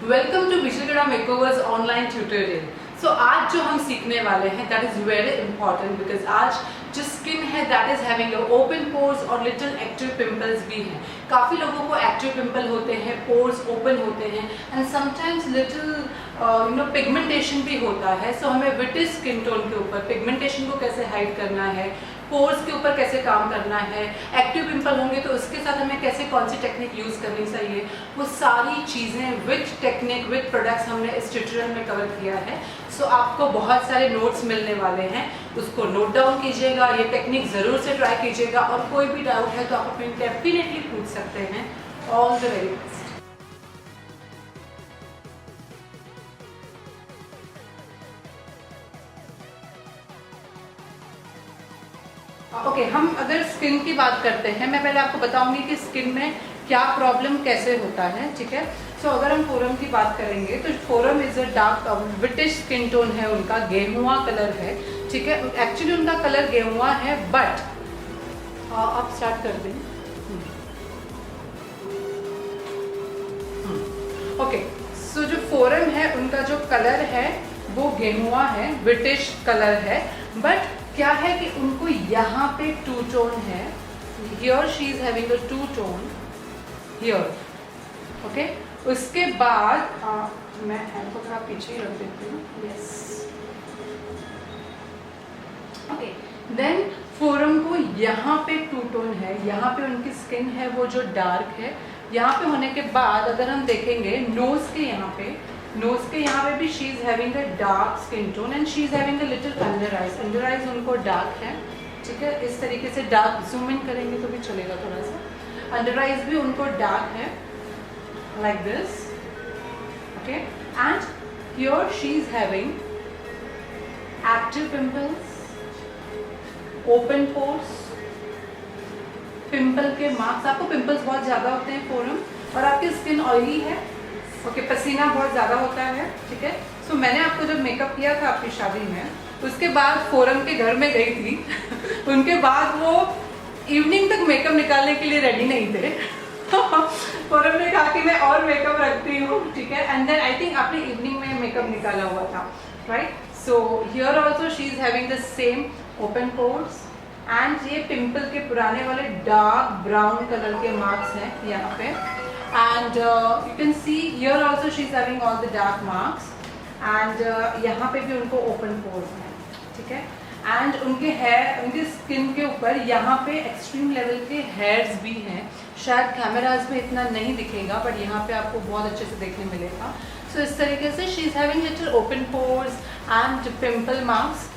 Welcome to Bishalgarha makeovers online tutorial. So आज जो हम सीखने वाले हैं that is very important because आज जो स्किन है that is having open pores और लिटिल एक्टिव पिंपल्स भी हैं। काफ़ी लोगों को एक्टिव पिंपल होते हैं, पोर्स ओपन होते हैं एंड समटाइम्स लिटिल पिगमेंटेशन भी होता है। सो हमें विटिश स्किन टोन के ऊपर पिगमेंटेशन को कैसे हाइड करना है, पोर्स के ऊपर कैसे काम करना है, एक्टिव पिंपल होंगे तो उसके साथ हमें कैसे कौन सी टेक्निक यूज़ करनी चाहिए, वो सारी चीज़ें विथ टेक्निक विथ प्रोडक्ट्स हमने इस ट्यूटोरियल में कवर किया है। सो आपको बहुत सारे नोट्स मिलने वाले हैं, उसको नोट डाउन कीजिएगा, ये टेक्निक ज़रूर से ट्राई कीजिएगा और कोई भी डाउट है तो आप अपने डेफिनेटली पूछ सकते हैं। All the very best. Okay, हम अगर स्किन की बात करते हैं, मैं पहले आपको बताऊंगी कि स्किन में क्या प्रॉब्लम कैसे होता है, ठीक है। सो अगर हम फोरम की बात करेंगे तो forum is a dark whitish skin tone है, उनका गेहुआ कलर है, ठीक है। एक्चुअली उनका कलर गेहुआ है बट आप स्टार्ट कर दें। ओके, सो जो फोरम है उनका जो कलर है वो गेहुआ है, विटिश कलर है, बट क्या है कि उनको यहाँ पे टू टोन है, here she is having a two tone here, okay. उसके बाद मैं हैंड को थोड़ा पीछे ही रख देती हूँ, यस, ओके। देन फोरम को यहाँ पे टू टोन है, यहाँ पे उनकी स्किन है वो जो डार्क है। यहाँ पे होने के बाद अगर हम देखेंगे नोज के यहाँ पे भी she is having a dark skin tone and she is having a little under eyes उनको डार्क है, ठीक है। इस तरीके से डार्क जूम इन करेंगे तो भी चलेगा थोड़ा सा। अंडर आइज भी उनको डार्क है like this, okay. And here she is having active pimples, open pores, pimple के मार्क्स। आपको पिंपल्स बहुत ज़्यादा होते हैं फोरम, और आपकी स्किन ऑयली है, ओके, पसीना बहुत ज़्यादा होता है, ठीक है। सो मैंने आपको जब मेकअप किया था आपकी शादी में, उसके बाद फोरम के घर में गई थी उनके बाद वो इवनिंग तक मेकअप निकालने के लिए रेडी नहीं थे फोरम ने कहा कि मैं और मेकअप रखती हूँ, ठीक है। एंड देन आई थिंक आपने इवनिंग में मेकअप निकाला हुआ था, right. So here also she is having the same open pores and ये पिंपल के पुराने वाले डार्क ब्राउन कलर के मार्क्स हैं यहाँ पे। And you can see here also she is having all the dark marks and यहाँ पे भी उनको ओपन पोर्स हैं, ठीक है। एंड उनके हेयर, उनके स्किन के ऊपर यहाँ पे एक्सट्रीम लेवल के हेयर्स भी हैं। शायद कैमराज में इतना नहीं दिखेगा बट यहाँ पे आपको बहुत अच्छे से देखने मिलेगा। सो इस तरीके से she is having little open pores and pimple marks.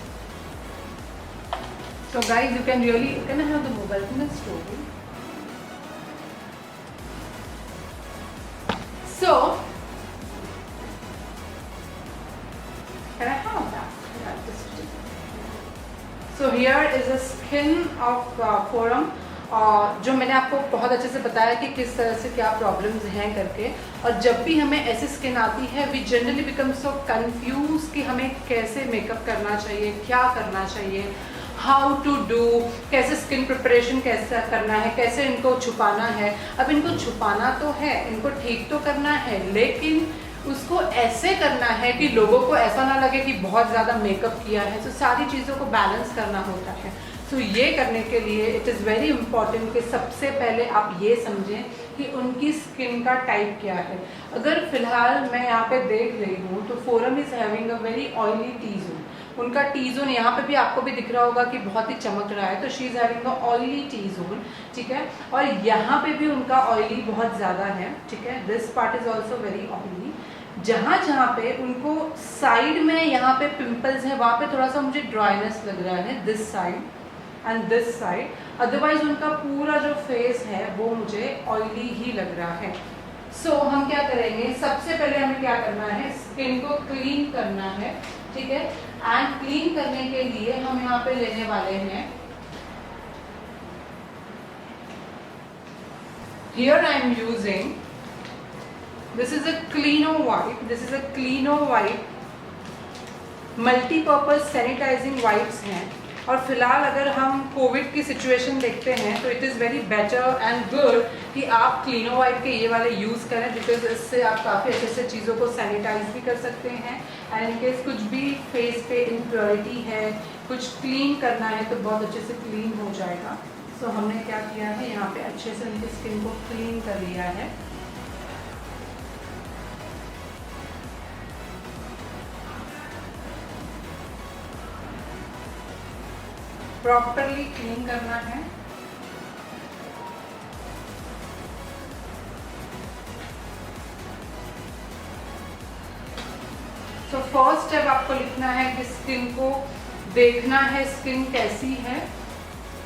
So guys, you can I have the mobile phone and story. So, can I have that? Yeah, just. So here is the skin of forum. जो मैंने आपको बहुत अच्छे से बताया कि किस तरह से क्या प्रॉब्लम्स हैं करके, और जब भी हमें ऐसी स्किन आती है we generally become so confused कि हमें कैसे मेकअप करना चाहिए, क्या करना चाहिए, हाउ टू डू, कैसे स्किन प्रिपरेशन कैसे करना है, कैसे इनको छुपाना है। अब इनको छुपाना तो है, इनको ठीक तो करना है, लेकिन उसको ऐसे करना है कि लोगों को ऐसा ना लगे कि बहुत ज़्यादा मेकअप किया है। तो सारी चीज़ों को बैलेंस करना होता है। तो ये करने के लिए इट इज़ वेरी इंपॉर्टेंट कि सबसे पहले आप ये समझें कि उनकी स्किन का टाइप क्या है। अगर फिलहाल मैं यहाँ पे देख रही हूँ तो forum is having a very oily T zone. उनका टी जोन यहाँ पे भी आपको भी दिख रहा होगा कि बहुत ही चमक रहा है, तो she is having a oily T zone, ठीक है। और यहाँ पे भी उनका ऑयली बहुत ज़्यादा है, ठीक है। This part is also very oily. जहाँ जहाँ पे उनको साइड में यहाँ पे पिंपल्स हैं वहाँ पे थोड़ा सा मुझे ड्राइनेस लग रहा है, this side and this side. Otherwise उनका पूरा जो फेस है वो मुझे ऑयली ही लग रहा है। सो हम क्या करेंगे, सबसे पहले हमें क्या करना है, स्किन को क्लीन करना है, ठीक है। एंड क्लीन करने के लिए हम यहाँ पे लेने वाले हैं, here I am using, this is a Cleano wipe, this is a Cleano wipe, multipurpose sanitizing wipes हैं, और फिलहाल अगर हम कोविड की सिचुएशन देखते हैं तो it is very better and good कि आप क्लीनो वाइप के ये वाले यूज़ करें, बिकॉज इससे आप काफ़ी अच्छे से चीज़ों को सैनिटाइज भी कर सकते हैं एंड इन केस कुछ भी फेस पे इम्प्योरिटी है, कुछ क्लीन करना है तो बहुत अच्छे से क्लीन हो जाएगा। सो हमने क्या किया है, यहाँ पे अच्छे से उनकी स्किन को क्लीन कर लिया है। प्रॉपरली क्लीन करना है। तो फर्स्ट स्टेप आपको लिखना है कि स्किन को देखना है, स्किन कैसी है।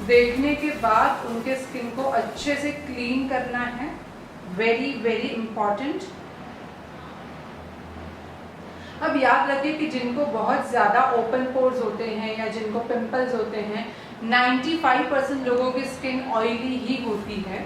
देखने के बाद उनके स्किन को अच्छे से क्लीन करना है, वेरी वेरी इंपॉर्टेंट। अब याद रखिए कि जिनको बहुत ज़्यादा ओपन पोर्स होते हैं या जिनको पिंपल्स होते हैं, 95% लोगों की स्किन ऑयली ही होती है।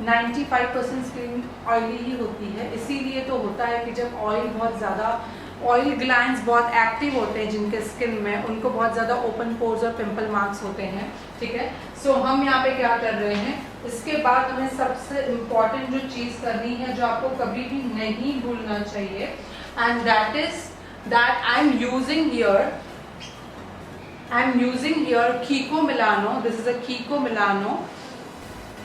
95% स्किन ऑयली ही होती है। इसीलिए तो होता है कि जब ऑयल बहुत ज़्यादा, ऑयल ग्लैंड्स बहुत एक्टिव होते हैं जिनके स्किन में, उनको बहुत ज़्यादा ओपन पोर्स और पिंपल मार्क्स होते हैं। ठीक है, सो हम यहाँ पे क्या कर रहे हैं, इसके बाद हमें सबसे इम्पॉर्टेंट जो चीज़ करनी है, जो आपको कभी भी नहीं भूलना चाहिए, and that is that I'm using here Kiko Milano. This is a Kiko Milano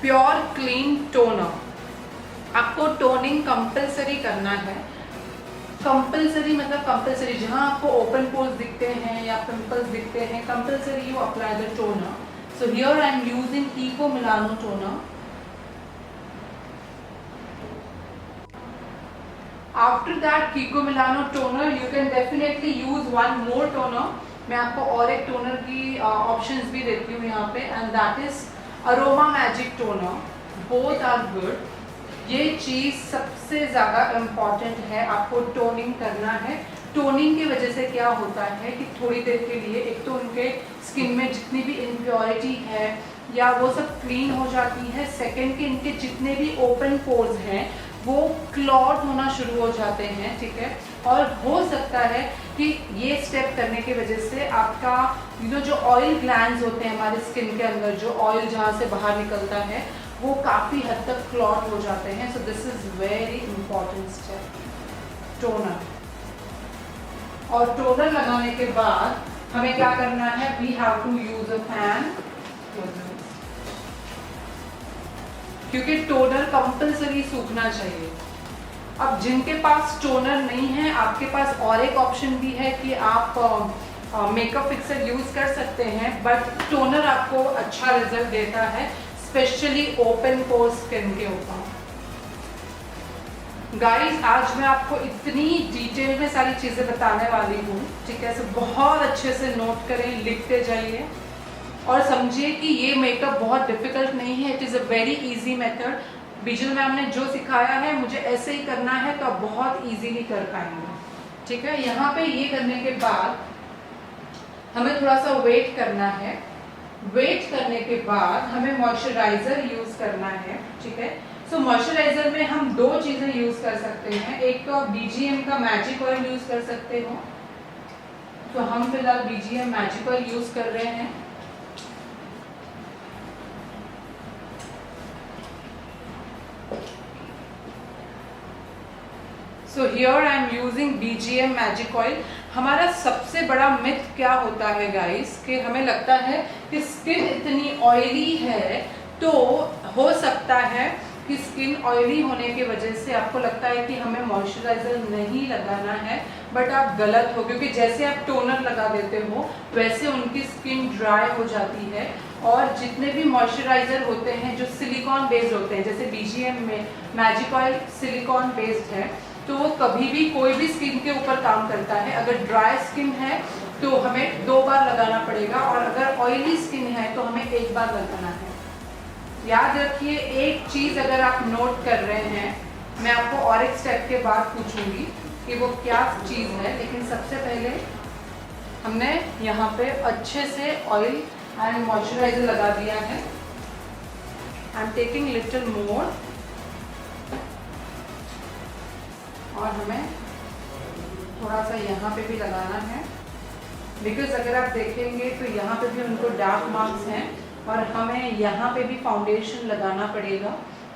Pure Clean Toner. आपको टोनिंग कंपलसरी करना है। कंपलसरी मतलब कंपलसरी, जहाँ आपको ओपन पोर्स दिखते हैं या पिंपल्स दिखते हैं, compulsory you apply the toner. So here I am using Kiko Milano toner. After that कीको Milano toner you can definitely use one more toner. मैं आपको और एक टोनर की ऑप्शंस भी देती हूँ यहाँ पे, and that is Aroma Magic toner. Both are good. ये चीज़ सबसे ज़्यादा इम्पॉर्टेंट है, आपको टोनिंग करना है। टोनिंग की वजह से क्या होता है कि थोड़ी देर के लिए एक तो उनके स्किन में जितनी भी इम्प्योरिटी है या वो सब क्लीन हो जाती है। सेकेंड कि इनके जितने भी ओपन पोर्स हैं वो क्लॉट होना शुरू हो जाते हैं। ठीक है, और हो सकता है कि ये स्टेप करने की वजह से आपका जो ऑयल ग्लैंड्स होते हैं हमारे स्किन के अंदर, जो ऑयल जहाँ से बाहर निकलता है, वो काफ़ी हद तक क्लॉट हो जाते हैं। So this is very important step, toner. और टोनर लगाने के बाद हमें क्या करना है, we have to use a fan, क्योंकि टोनर कंपलसरी सूखना चाहिए। अब जिनके पास टोनर नहीं है, आपके पास और एक ऑप्शन भी है कि आप मेकअप फिक्सर यूज कर सकते हैं, बट टोनर आपको अच्छा रिजल्ट देता है, स्पेशली ओपन पोर स्किन के ऊपर। गाइस, आज मैं आपको इतनी डिटेल में सारी चीज़ें बताने वाली हूँ। ठीक है, सो बहुत अच्छे से नोट करें, लिखते जाइए और समझिए कि ये मेकअप बहुत डिफिकल्ट नहीं है। It is a very easy method. Bijal ma'am ने जो सिखाया है मुझे ऐसे ही करना है तो आप बहुत इजीली कर पाएंगे। ठीक है, यहाँ पे ये करने के बाद हमें थोड़ा सा वेट करना है। वेट करने के बाद हमें मॉइस्चराइजर यूज करना है। ठीक है, सो मॉइस्चराइजर में हम दो चीजें यूज कर सकते हैं। एक तो आप BGM का मैजिक ऑयल यूज कर सकते हो, तो हम फिलहाल BGM मैजिक ऑयल यूज कर रहे हैं। सो here I am using BGM magic oil. हमारा सबसे बड़ा मिथ क्या होता है गाइस, कि हमें लगता है कि स्किन इतनी ऑयली है तो हो सकता है कि स्किन ऑयली होने की वजह से आपको लगता है कि हमें मॉइस्चराइजर नहीं लगाना है, बट आप गलत हो, क्योंकि जैसे आप टोनर लगा देते हो वैसे उनकी स्किन ड्राई हो जाती है। और जितने भी मॉइस्चराइजर होते हैं जो सिलिकॉन बेस्ड होते हैं, जैसे BGM में मैजिक ऑयल सिलिकॉन बेस्ड है, तो वो कभी भी कोई भी स्किन के ऊपर काम करता है। अगर ड्राई स्किन है तो हमें 2 बार लगाना पड़ेगा, और अगर ऑयली स्किन है तो हमें 1 बार लगाना है। याद रखिए, एक चीज़ अगर आप नोट कर रहे हैं, मैं आपको और एक स्टेप के बाद पूछूंगी कि वो क्या चीज़ है, लेकिन सबसे पहले हमने यहाँ पे अच्छे से ऑयल एंड मॉइस्चराइजर लगा दिया है। आई एम टेकिंग लिटिल मोर, और हमें थोड़ा सा यहाँ पे भी लगाना है। बिकॉज अगर आप देखेंगे तो यहाँ पे भी उनको डार्क मार्क्स हैं और हमें यहाँ पे भी फाउंडेशन लगाना पड़ेगा।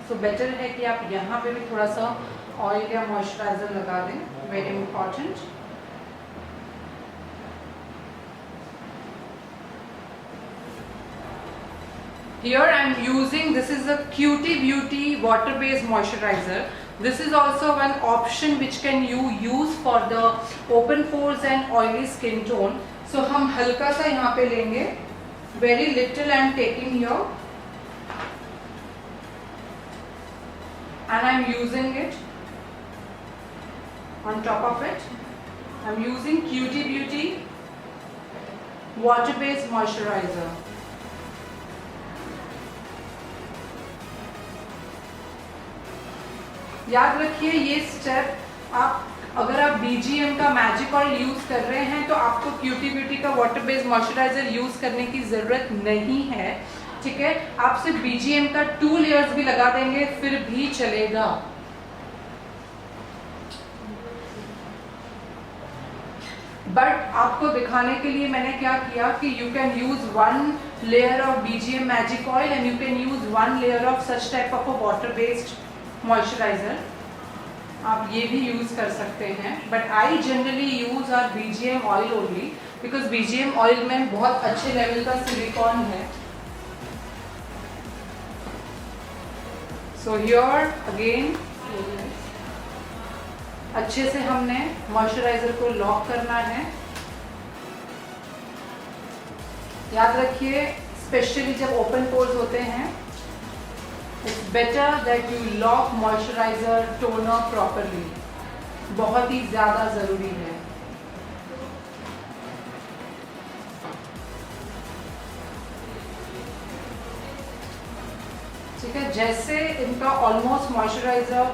सो बेटर है कि आप यहाँ पे भी थोड़ा सा ऑयल या मॉइस्चराइजर लगा दें, very important. Here I am using, this is a Cutie Beauty water based moisturizer. This is also one option which can you use for the open pores and oily skin tone. So हम हल्का सा यहाँ पे लेंगे, very little I am taking here and I am using it on top of it. I am using Cutie Beauty water based moisturizer. याद रखिए ये step अगर आप BGM का मैजिक ऑयल यूज कर रहे हैं तो आपको क्यूटी ब्यूटी का वाटर बेस्ड मॉइस्चराइजर यूज करने की जरूरत नहीं है, ठीक है। आप सिर्फ BGM का 2 लेयर्स भी लगा देंगे फिर भी चलेगा। बट आपको दिखाने के लिए मैंने क्या किया कि you can use 1 layer of BGM magic oil and you can use 1 layer of such type of a water based moisturiser. आप ये भी यूज कर सकते हैं, but I generally use our BGM oil only because BGM oil में बहुत अच्छे level का सिलिकॉन है। सो हियर अगेन अच्छे से हमने मॉइस्चराइजर को लॉक करना है। याद रखिए स्पेशली जब ओपन पोर्स होते हैं, it's better that you lock moisturizer toner properly, बहुत ही ज़्यादा ज़रूरी है। ठीक है, जैसे इनका ऑलमोस्ट मॉइस्चराइजर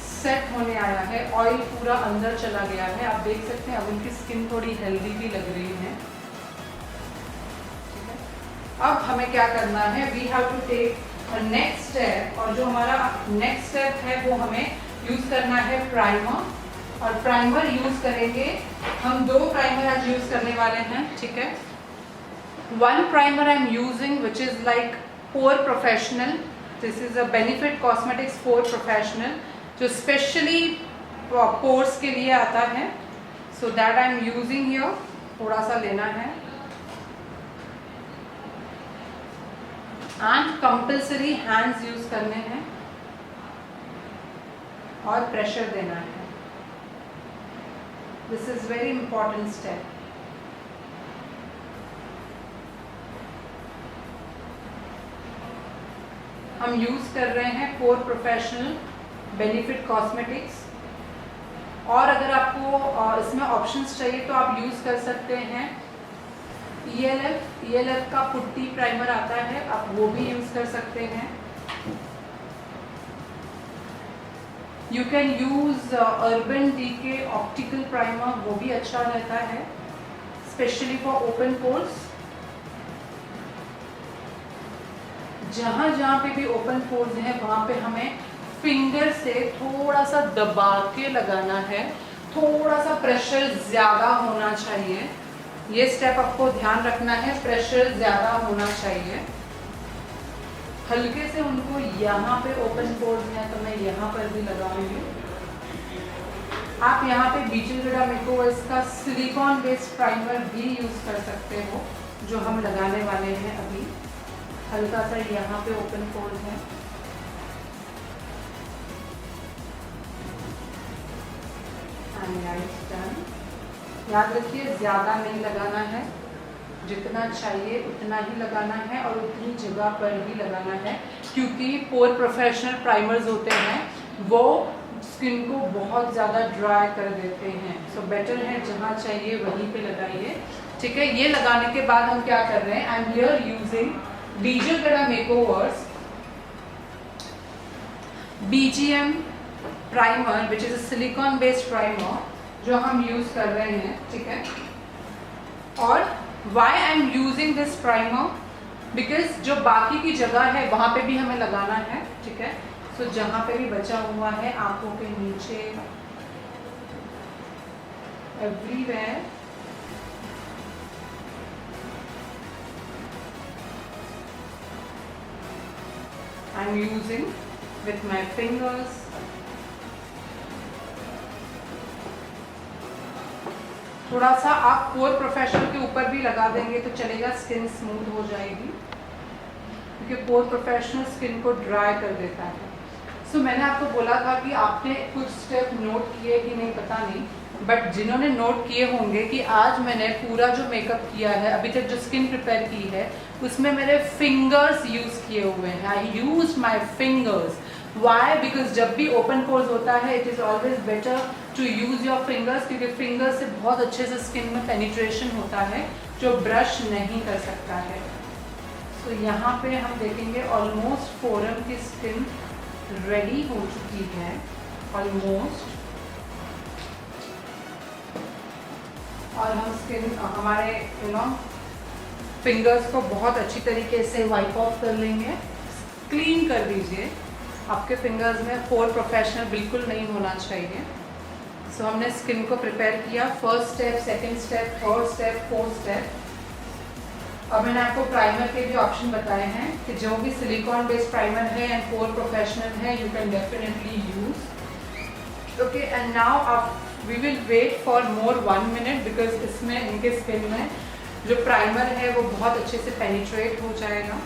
सेट होने आया है, ऑयल पूरा अंदर चला गया है, आप देख सकते हैं अब उनकी स्किन थोड़ी हेल्दी भी लग रही है। ठीक है, अब हमें क्या करना है, we have to take next step, और जो हमारा नेक्स्ट स्टेप है वो हमें यूज करना है प्राइमर, और प्राइमर यूज करेंगे हम 2 प्राइमर आज यूज करने वाले हैं। ठीक है, 1 primer I am using which is like Pore Professional, this is a Benefit Cosmetics Pore Professional जो स्पेशली पोर्स के लिए आता है। So that I am using here, थोड़ा सा लेना है एंड कंपल्सरी हैंड्स यूज करने हैं और प्रेशर देना है। This is very important step. हम यूज कर रहे हैं पोर प्रोफेशनल बेनिफिट कॉस्मेटिक्स, और अगर आपको इसमें ऑप्शंस चाहिए तो आप यूज कर सकते हैं ELF का पुट्टी प्राइमर आता है, आप वो भी यूज कर सकते हैं। You can use Urban Decay optical primer, वो भी अच्छा रहता है स्पेशली फॉर ओपन पोर्स। जहां पे भी ओपन पोर्स हैं वहां पे हमें फिंगर से थोड़ा सा दबा के लगाना है, थोड़ा सा प्रेशर ज्यादा होना चाहिए। ये स्टेप आपको ध्यान रखना है, प्रेशर ज्यादा होना चाहिए। हल्के से उनको यहाँ पे ओपन पोर्स हैं तो मैं यहाँ पर भी लगाऊंगी। आप यहाँ पे बीटलगेड़ा मेकओवर्स का सिलिकॉन बेस्ड प्राइमर भी यूज कर सकते हो, जो हम लगाने वाले हैं अभी। हल्का सा यहाँ पे ओपन पोर्स है। याद रखिए ज़्यादा नहीं लगाना है, जितना चाहिए उतना ही लगाना है और उतनी जगह पर ही लगाना है, क्योंकि पोर प्रोफेशनल प्राइमर्स होते हैं वो स्किन को बहुत ज़्यादा ड्राई कर देते हैं। सो बेटर है जहाँ चाहिए वहीं पे लगाइए। ठीक है, ये लगाने के बाद हम क्या कर रहे हैं, आई एम हियर यूजिंग बीटलगेड़ा makeovers BGM primer which is silicone based primer जो हम यूज कर रहे हैं। ठीक है, और why I am using this primer, because जो बाकी की जगह है वहां पे भी हमें लगाना है। ठीक है, सो जहां पे भी बचा हुआ है आंखों के नीचे, everywhere I am using with my fingers. थोड़ा सा आप पोर प्रोफेशनल के ऊपर भी लगा देंगे तो चलेगा, स्किन स्मूथ हो जाएगी, क्योंकि पोर प्रोफेशनल स्किन को ड्राई कर देता है। सो मैंने आपको बोला था कि आपने कुछ स्टेप नोट किए कि नहीं पता नहीं, बट जिन्होंने नोट किए होंगे कि आज मैंने पूरा जो मेकअप किया है, अभी तक जो स्किन प्रिपेयर की है, उसमें मेरे फिंगर्स यूज़ किए हुए हैं। I use my fingers. Why? Because जब भी ओपन पोर्स होता है it is always better to use your fingers, क्योंकि फिंगर्स से बहुत अच्छे से स्किन में पेनिट्रेशन होता है जो ब्रश नहीं कर सकता है। तो यहाँ पे हम देखेंगे ऑलमोस्ट फोरम की स्किन रेडी हो चुकी है ऑलमोस्ट, और हम स्किन हमारे फिंगर्स को बहुत अच्छी तरीके से वाइप ऑफ कर लेंगे। क्लीन कर दीजिए, आपके फिंगर्स में पोर प्रोफेशनल बिल्कुल नहीं होना चाहिए। सो हमने स्किन को प्रिपेयर किया, first step, second step, third step, fourth step. अब मैंने आपको प्राइमर के भी ऑप्शन बताए हैं कि जो भी सिलिकॉन बेस्ड प्राइमर है एंड पोर प्रोफेशनल है you can definitely use. Okay, and now आप we will wait for more 1 minute, because इसमें इनके स्किन में जो प्राइमर है वो बहुत अच्छे से पेनिट्रेट हो जाएगा।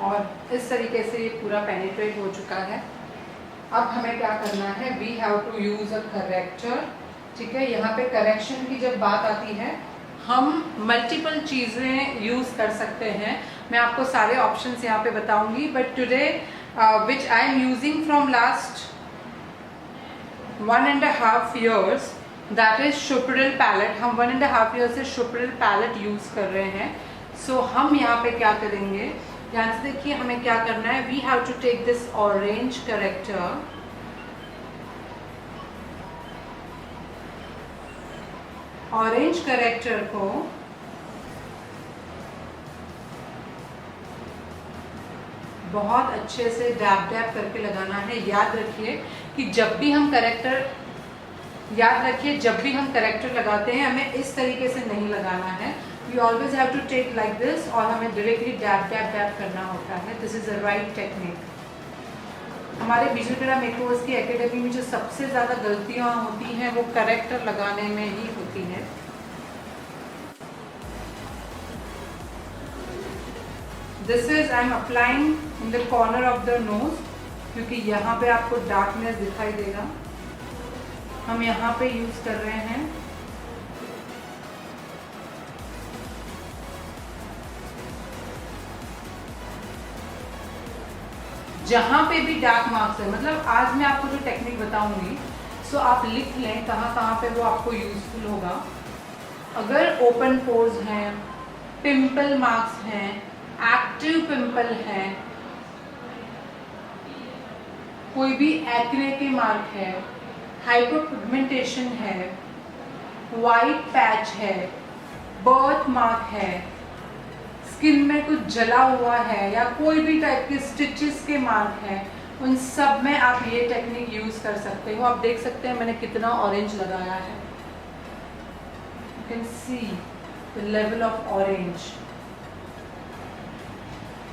और इस तरीके से ये पूरा पेनिट्रेट हो चुका है। अब हमें क्या करना है, we have to use a corrector. ठीक है, यहाँ पे करेक्शन की जब बात आती है हम मल्टीपल चीज़ें यूज़ कर सकते हैं। मैं आपको सारे ऑप्शंस यहाँ पे बताऊंगी, but today which I am using from last 1.5 years, that is शुपरल पैलेट। हम 1.5 years से शुपरल पैलेट यूज़ कर रहे हैं। सो हम यहाँ पे क्या करेंगे, ध्यान से देखिए हमें क्या करना है। We have to take this orange corrector, orange corrector को बहुत अच्छे से डैब डैब करके लगाना है। याद रखिए कि जब भी हम करेक्टर लगाते हैं हमें इस तरीके से नहीं लगाना है। We always have to take like this, और हमें डायरेक्टली डैब डैब डैब करना होता है। This is the right technique. हमारे बिजुटेरा मेकओवर्स की एकेडमी में जो सबसे ज़्यादा गलतियाँ होती हैं वो करेक्टर लगाने में ही होती है। This is I am applying in the corner of the knows, क्योंकि यहाँ पे आपको डार्कनेस दिखाई देगा। हम यहाँ पे यूज कर रहे हैं। जहाँ पे भी डार्क मार्क्स है, मतलब आज मैं आपको जो टेक्निक बताऊंगी सो आप लिख लें कहाँ कहाँ पे वो आपको यूजफुल होगा। अगर ओपन पोर्स हैं, पिंपल मार्क्स हैं, एक्टिव पिंपल हैं, कोई भी एक्ने के मार्क है, हाइपरपिगमेंटेशन है, वाइट पैच है, बर्थ मार्क है, स्किन में कुछ जला हुआ है, या कोई भी टाइप के स्टिचेस के मार्क हैं, उन सब में आप ये टेक्निक यूज कर सकते हो। आप देख सकते हैं मैंने कितना ऑरेंज लगाया है। You can see the level of orange.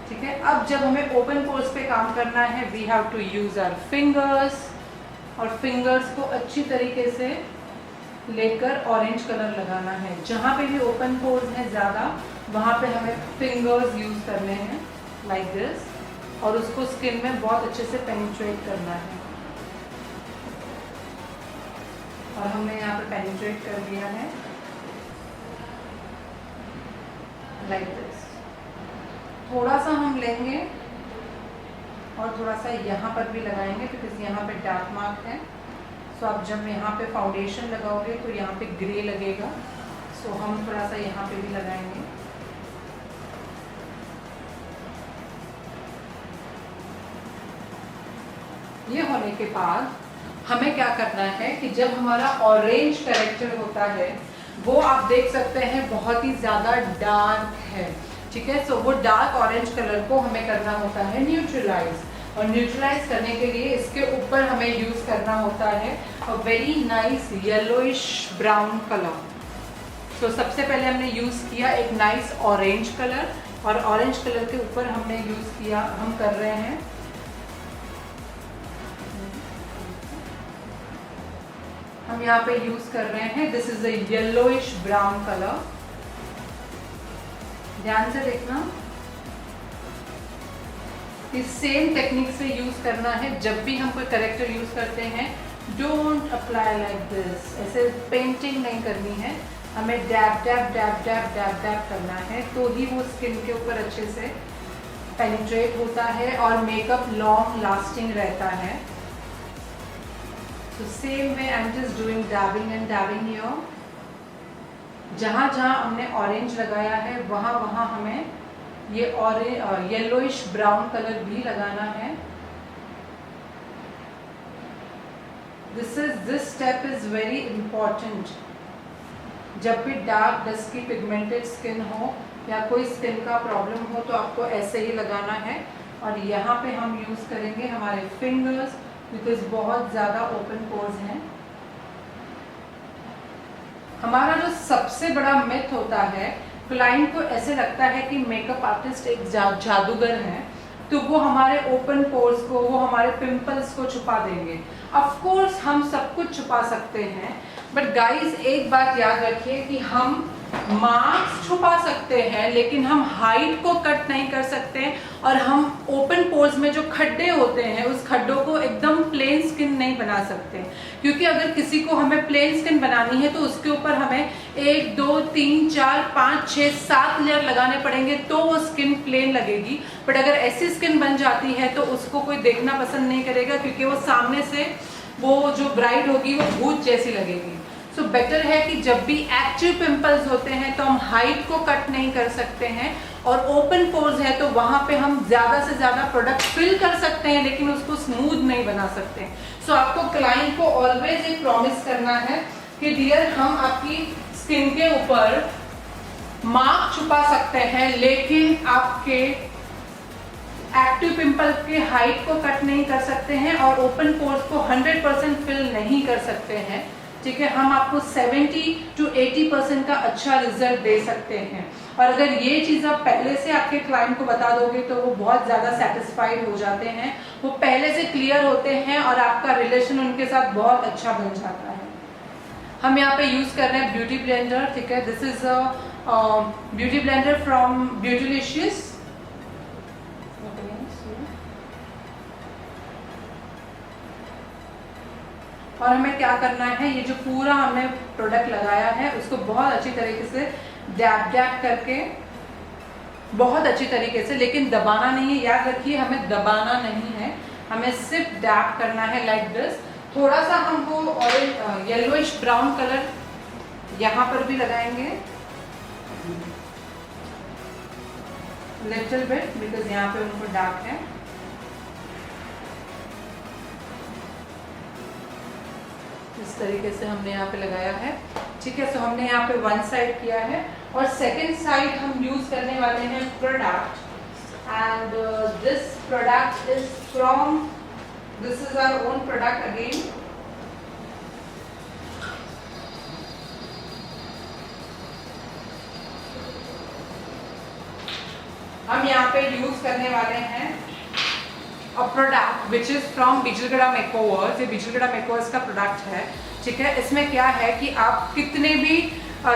ठीक है, अब जब हमें ओपन पोर्स पे काम करना है we have to use our fingers, और फिंगर्स को अच्छी तरीके से लेकर ऑरेंज कलर लगाना है। जहाँ पे भी ओपन पोर्स हैं ज़्यादा वहाँ पे हमें फिंगर्स यूज करने हैं लाइक दिस, और उसको स्किन में बहुत अच्छे से पेनिट्रेट करना है। और हमने यहाँ पे पेनिट्रेट कर दिया है लाइक दिस। थोड़ा सा हम लेंगे और थोड़ा सा यहाँ पर भी लगाएंगे, क्योंकि यहाँ पे डार्क मार्क है। सो आप जब यहाँ पे फाउंडेशन लगाओगे तो यहाँ पे ग्रे लगेगा। सो हम थोड़ा सा यहाँ पे भी लगाएंगे। ये होने के बाद हमें क्या करना है कि जब हमारा ऑरेंज करेक्टर होता है वो आप देख सकते हैं बहुत ही ज़्यादा डार्क है। ठीक है, सो वो डार्क ऑरेंज कलर को हमें करना होता है न्यूट्रलाइज। और न्यूट्रलाइज करने के लिए इसके ऊपर हमें यूज करना होता है a very nice yellowish brown colour. तो सबसे पहले हमने यूज किया एक नाइस ऑरेंज कलर, और ऑरेंज कलर के ऊपर हमने यूज किया, हम कर रहे हैं हम यहाँ पे यूज कर रहे हैं this is a yellowish brown colour. ध्यान से देखना, इस सेम टेक्निक से यूज करना है। जब भी हम कोई करेक्टर यूज करते हैं डोंट अप्लाई लाइक दिस, ऐसे पेंटिंग नहीं करनी है, हमें dab dab dab dab dab dab करना है, तो ही वो स्किन के ऊपर अच्छे से पेनिट्रेट होता है और मेकअप लॉन्ग लास्टिंग रहता है। So same way I'm just doing dabbing and dabbing here. जहाँ जहाँ हमने ऑरेंज लगाया है वहाँ वहाँ हमें ये ऑरेंज येलोइश ब्राउन कलर भी लगाना है। This step is very important. जब भी डार्क डस्की पिगमेंटेड स्किन हो या कोई स्किन का प्रॉब्लम हो तो आपको ऐसे ही लगाना है। और यहाँ पे हम यूज करेंगे हमारे फिंगर्स, बिकॉज बहुत ज़्यादा ओपन पोर्स हैं। हमारा जो सबसे बड़ा मिथ होता है, क्लाइंट को ऐसे लगता है कि मेकअप आर्टिस्ट एक जादूगर है, तो वो हमारे ओपन पोर्स को, वो हमारे पिंपल्स को छुपा देंगे। ऑफ कोर्स हम सब कुछ छुपा सकते हैं, बट गाइस एक बात याद रखिए कि हम मार्क्स छुपा सकते हैं लेकिन हम हाइट को कट नहीं कर सकते, और हम ओपन पोर्स में जो खड्डे होते हैं उस खड्डों को एकदम प्लेन स्किन नहीं बना सकते। क्योंकि अगर किसी को हमें प्लेन स्किन बनानी है तो उसके ऊपर हमें 1 2 3 4 5 6 7 लेयर लगाने पड़ेंगे तो वो स्किन प्लेन लगेगी। बट अगर ऐसी स्किन बन जाती है तो उसको कोई देखना पसंद नहीं करेगा, क्योंकि वो सामने से वो जो ब्राइड होगी वो भूत जैसी लगेगी। सो बेटर है कि जब भी एक्टिव पिंपल्स होते हैं तो हम हाइट को कट नहीं कर सकते हैं, और ओपन पोर्स है तो वहाँ पे हम ज़्यादा से ज़्यादा प्रोडक्ट फिल कर सकते हैं लेकिन उसको स्मूथ नहीं बना सकते। सो आपको क्लाइंट को ऑलवेज एक प्रॉमिस करना है कि डियर हम आपकी स्किन के ऊपर मार्क छुपा सकते हैं लेकिन आपके एक्टिव पिंपल के हाइट को कट नहीं कर सकते हैं और ओपन पोर्स को 100% फिल नहीं कर सकते हैं। ठीक है, हम आपको 70 to 80% का अच्छा रिजल्ट दे सकते हैं। और अगर ये चीज़ आप पहले से आपके क्लाइंट को बता दोगे तो वो बहुत ज़्यादा सेटिस्फाइड हो जाते हैं, वो पहले से क्लियर होते हैं और आपका रिलेशन उनके साथ बहुत अच्छा बन जाता है। हम यहाँ पे यूज़ कर रहे हैं ब्यूटी ब्लेंडर। ठीक है, this is a beauty blender from Beautilicious. और हमें क्या करना है, ये जो पूरा हमने प्रोडक्ट लगाया है उसको बहुत अच्छी तरीके से डैब डैब करके, बहुत अच्छी तरीके से, लेकिन दबाना नहीं है, याद रखिए हमें दबाना नहीं है, हमें सिर्फ डैब करना है लाइक दिस। थोड़ा सा हम वो ऑरेंज येलोइश ब्राउन कलर यहाँ पर भी लगाएंगे, लिटिल बिट, बिकॉज यहाँ पे उनको डार्क है। इस तरीके से हमने यहाँ पे लगाया है। ठीक है, सो हमने यहाँ पे वन साइड किया है और सेकेंड साइड हम यूज करने वाले हैं product, and this product is from, this is our own product again. हम यहाँ पे यूज करने वाले हैं a product which is from Bijalgarha makeovers. ये बिजलगढ़ा मेकओवर्स का प्रोडक्ट है। ठीक है, इसमें क्या है कि आप कितने भी,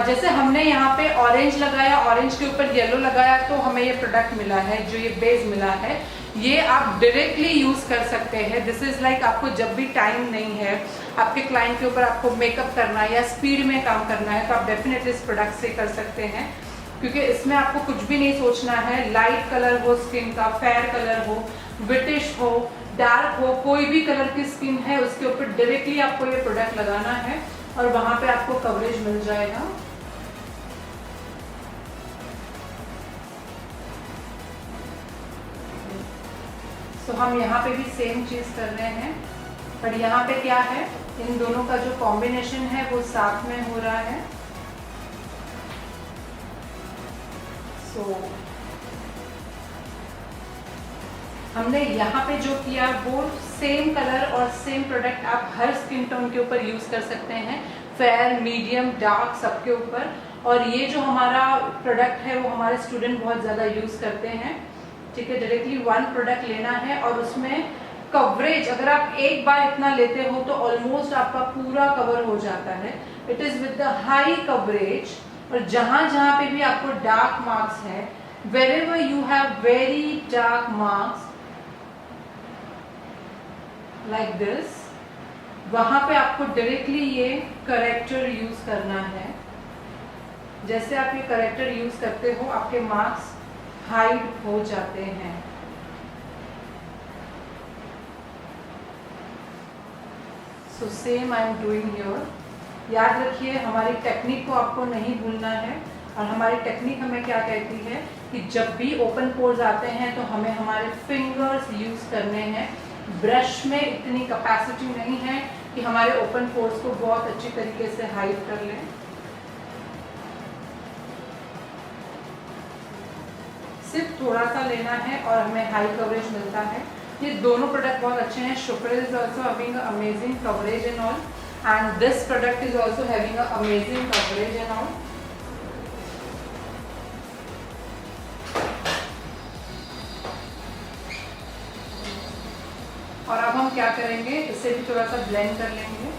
जैसे हमने यहाँ पे ऑरेंज लगाया, ऑरेंज के ऊपर येलो लगाया तो हमें ये प्रोडक्ट मिला है, जो ये बेस मिला है, ये आप डायरेक्टली यूज कर सकते हैं। दिस इज लाइक आपको जब भी टाइम नहीं है, आपके क्लाइंट के ऊपर आपको मेकअप करना है या स्पीड में काम करना है, तो आप डेफिनेटली इस प्रोडक्ट से कर सकते हैं, क्योंकि इसमें आपको कुछ भी नहीं सोचना है। लाइट कलर हो स्किन का, फेयर कलर हो, ब्रिटिश हो, डार्क हो, कोई भी कलर की स्किन है उसके ऊपर डायरेक्टली आपको ये प्रोडक्ट लगाना है और वहां पे आपको कवरेज मिल जाएगा। तो हम यहाँ पे भी सेम चीज कर रहे हैं, पर यहाँ पे क्या है, इन दोनों का जो कॉम्बिनेशन है वो साथ में हो रहा है। हमने यहाँ पे जो किया वो सेम कलर और सेम प्रोडक्ट आप हर स्किन टोन के ऊपर यूज़ कर सकते हैं, फेयर, मीडियम, डार्क, सबके ऊपर। और ये जो हमारा प्रोडक्ट है वो हमारे स्टूडेंट बहुत ज़्यादा यूज़ करते हैं, ठीक है। डायरेक्टली वन प्रोडक्ट लेना है और उसमें कवरेज, अगर आप एक बार इतना लेते हो तो ऑलमोस्ट आपका पूरा कवर हो जाता है। It is with the high coverage. और जहाँ जहाँ पे भी आपको डार्क मार्क्स है, wherever you have very dark marks like this, वहां पे आपको डायरेक्टली ये करेक्टर यूज करना है। जैसे आप ये करेक्टर यूज करते हो आपके मार्क्स हाइड हो जाते हैं। So same I am doing here. याद रखिए हमारी टेक्निक को आपको नहीं भूलना है। और हमारी टेक्निक हमें क्या कहती है कि जब भी ओपन पोर्स आते हैं तो हमें हमारे फिंगर्स यूज करने हैं। ब्रश में इतनी कैपेसिटी नहीं है कि हमारे ओपन पोर्स को बहुत अच्छी तरीके से हाइड कर लें। सिर्फ थोड़ा सा लेना है और हमें हाई कवरेज मिलता है। ये दोनों प्रोडक्ट बहुत अच्छे हैं। शुक्र is also having amazing coverage and all, and this product is also having amazing coverage and all. और अब हम क्या करेंगे, इसे भी थोड़ा सा ब्लेंड कर लेंगे।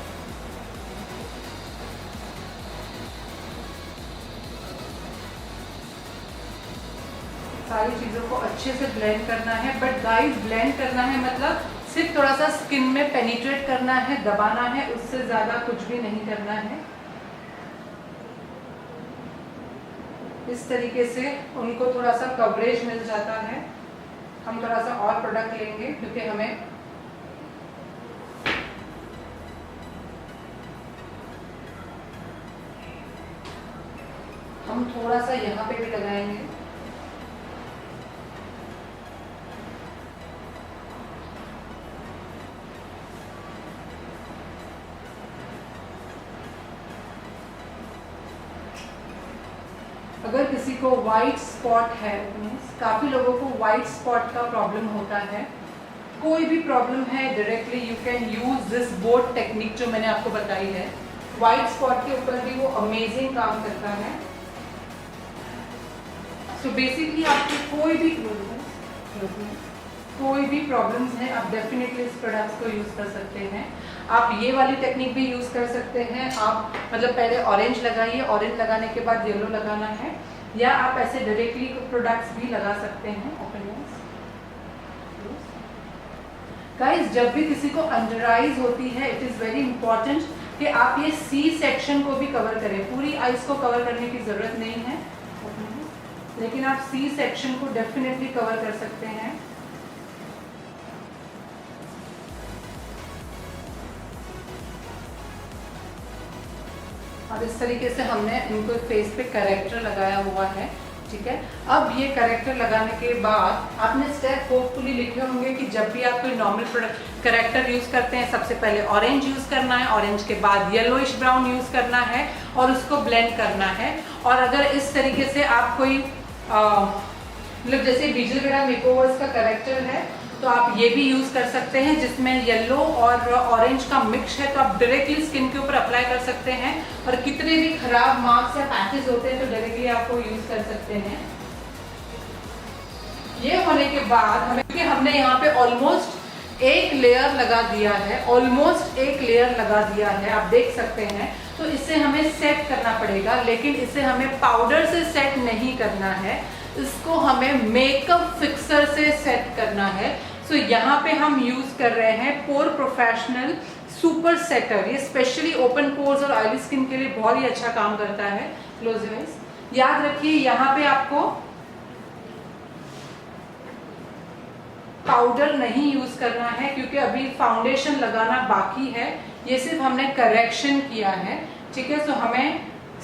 सारी चीज़ों को अच्छे से ब्लेंड करना है। बट गाइस, ब्लेंड करना है मतलब सिर्फ थोड़ा सा स्किन में पेनिट्रेट करना है, दबाना है, उससे ज़्यादा कुछ भी नहीं करना है। इस तरीके से उनको थोड़ा सा कवरेज मिल जाता है। हम थोड़ा सा और प्रोडक्ट लेंगे क्योंकि हमें हम थोड़ा सा यहाँ पे भी लगाएंगे। अगर किसी को वाइट स्पॉट है, काफी लोगों को वाइट स्पॉट का प्रॉब्लम होता है, कोई भी प्रॉब्लम है, directly you can use this boat technique जो मैंने आपको बताई है। वाइट स्पॉट के ऊपर भी वो अमेजिंग काम करता है। सो बेसिकली आपके कोई भी प्रॉब्लम्स हैं, आप डेफिनेटली इस प्रोडक्ट्स को यूज़ कर सकते हैं। आप ये वाली टेक्निक भी यूज़ कर सकते हैं। आप मतलब पहले ऑरेंज लगाइए, ऑरेंज लगाने के बाद येलो लगाना है, या आप ऐसे डायरेक्टली प्रोडक्ट्स भी लगा सकते हैं। ओपन गाइस, जब भी किसी को अंडर आइज होती है, इट इज़ वेरी इंपॉर्टेंट कि आप ये सी सेक्शन को भी कवर करें। पूरी आइज को कवर करने की ज़रूरत नहीं है, लेकिन आप सी सेक्शन को डेफिनेटली कवर कर सकते हैं। और इस तरीके से हमने इनको फेस पे करेक्टर लगाया हुआ है, ठीक है। अब ये करेक्टर लगाने के बाद आपने स्टेप होपफुली लिखे होंगे कि जब भी आप कोई नॉर्मल प्रोडक्ट करेक्टर यूज़ करते हैं, सबसे पहले ऑरेंज यूज़ करना है, ऑरेंज के बाद येलोइश ब्राउन यूज़ करना है और उसको ब्लेंड करना है। और अगर इस तरीके से आप कोई मतलब जैसे बिजलवेरा मेकओवर्स का करेक्टर है तो आप ये भी यूज़ कर सकते हैं, जिसमें येलो और ऑरेंज का मिक्स है, तो आप डायरेक्टली स्किन के ऊपर अप्लाई कर सकते हैं। और कितने भी खराब मार्क्स या पैचेस होते हैं तो डायरेक्टली आपको यूज़ कर सकते हैं। ये होने के बाद हमने यहाँ पे ऑलमोस्ट एक लेयर लगा दिया है, ऑलमोस्ट एक लेयर लगा दिया है, आप देख सकते हैं। तो इसे हमें सेट करना पड़ेगा, लेकिन इसे हमें पाउडर से सेट नहीं करना है, इसको हमें मेकअप फिक्सर से सेट करना है। सो यहाँ पे हम यूज कर रहे हैं पोर प्रोफेशनल सुपर सेटर। ये स्पेशली ओपन पोर्स और ऑयली स्किन के लिए बहुत ही अच्छा काम करता है। Close your eyes. याद रखिए यहाँ पे आपको पाउडर नहीं यूज करना है क्योंकि अभी फाउंडेशन लगाना बाकी है, ये सिर्फ हमने करेक्शन किया है, ठीक है। सो हमें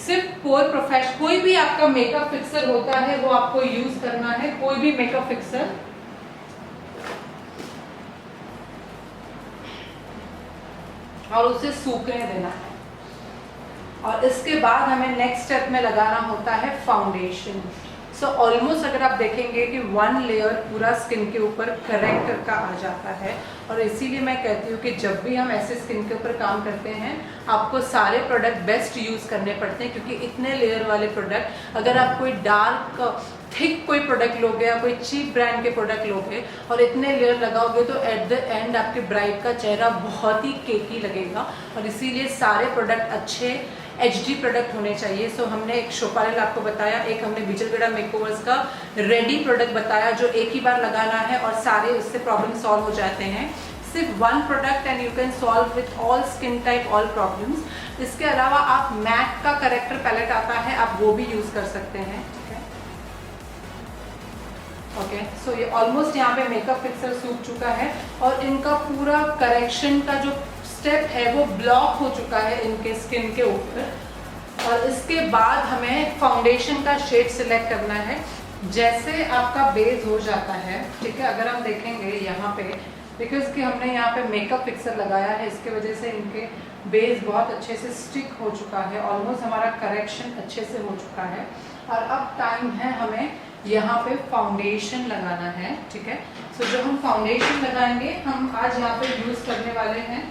सिर्फ पोर प्रोफेशनल, कोई भी आपका मेकअप फिक्सर होता है वो आपको यूज करना है, कोई भी मेकअप फिक्सर। और उसे सूखने देना है। और इसके बाद हमें नेक्स्ट स्टेप में लगाना होता है फाउंडेशन। सो ऑलमोस्ट अगर आप देखेंगे कि 1 लेयर पूरा स्किन के ऊपर करेक्ट का आ जाता है। और इसीलिए मैं कहती हूँ कि जब भी हम ऐसे स्किन के ऊपर काम करते हैं आपको सारे प्रोडक्ट बेस्ट यूज़ करने पड़ते हैं, क्योंकि इतने लेयर वाले प्रोडक्ट अगर आप कोई डार्क थिक कोई प्रोडक्ट लोगे या कोई चीप ब्रांड के प्रोडक्ट लोगे और इतने लेयर लगाओगे तो एट द एंड आपके ब्राइड का चेहरा बहुत ही केकी लगेगा। और इसीलिए सारे प्रोडक्ट अच्छे HD प्रोडक्ट होने चाहिए। सो हमने एक शोपारेल आपको बताया, एक हमने विजयगढ़ा मेकओवर्स का रेडी प्रोडक्ट बताया जो एक ही बार लगाना है और सारे उससे प्रॉब्लम सॉल्व हो जाते हैं। सिर्फ 1 product and you can solve with all skin type all problems. इसके अलावा आप मैक का करेक्टर पैलेट आता है, आप वो भी यूज़ कर सकते हैं। ओके, सो ये ऑलमोस्ट यहाँ पे मेकअप फिक्सर सूख चुका है और इनका पूरा करेक्शन का जो स्टेप है वो ब्लॉक हो चुका है इनके स्किन के ऊपर। और इसके बाद हमें फाउंडेशन का शेड सिलेक्ट करना है। जैसे आपका बेस हो जाता है, ठीक है, अगर हम देखेंगे यहाँ पे बिकॉज कि हमने यहाँ पे मेकअप फिक्सर लगाया है, इसके वजह से इनके बेस बहुत अच्छे से स्टिक हो चुका है। ऑलमोस्ट हमारा करेक्शन अच्छे से हो चुका है और अब टाइम है हमें यहाँ पे फाउंडेशन लगाना है। ठीक है, सो जब हम फाउंडेशन लगाएंगे, हम आज यहाँ पे यूज करने वाले हैं,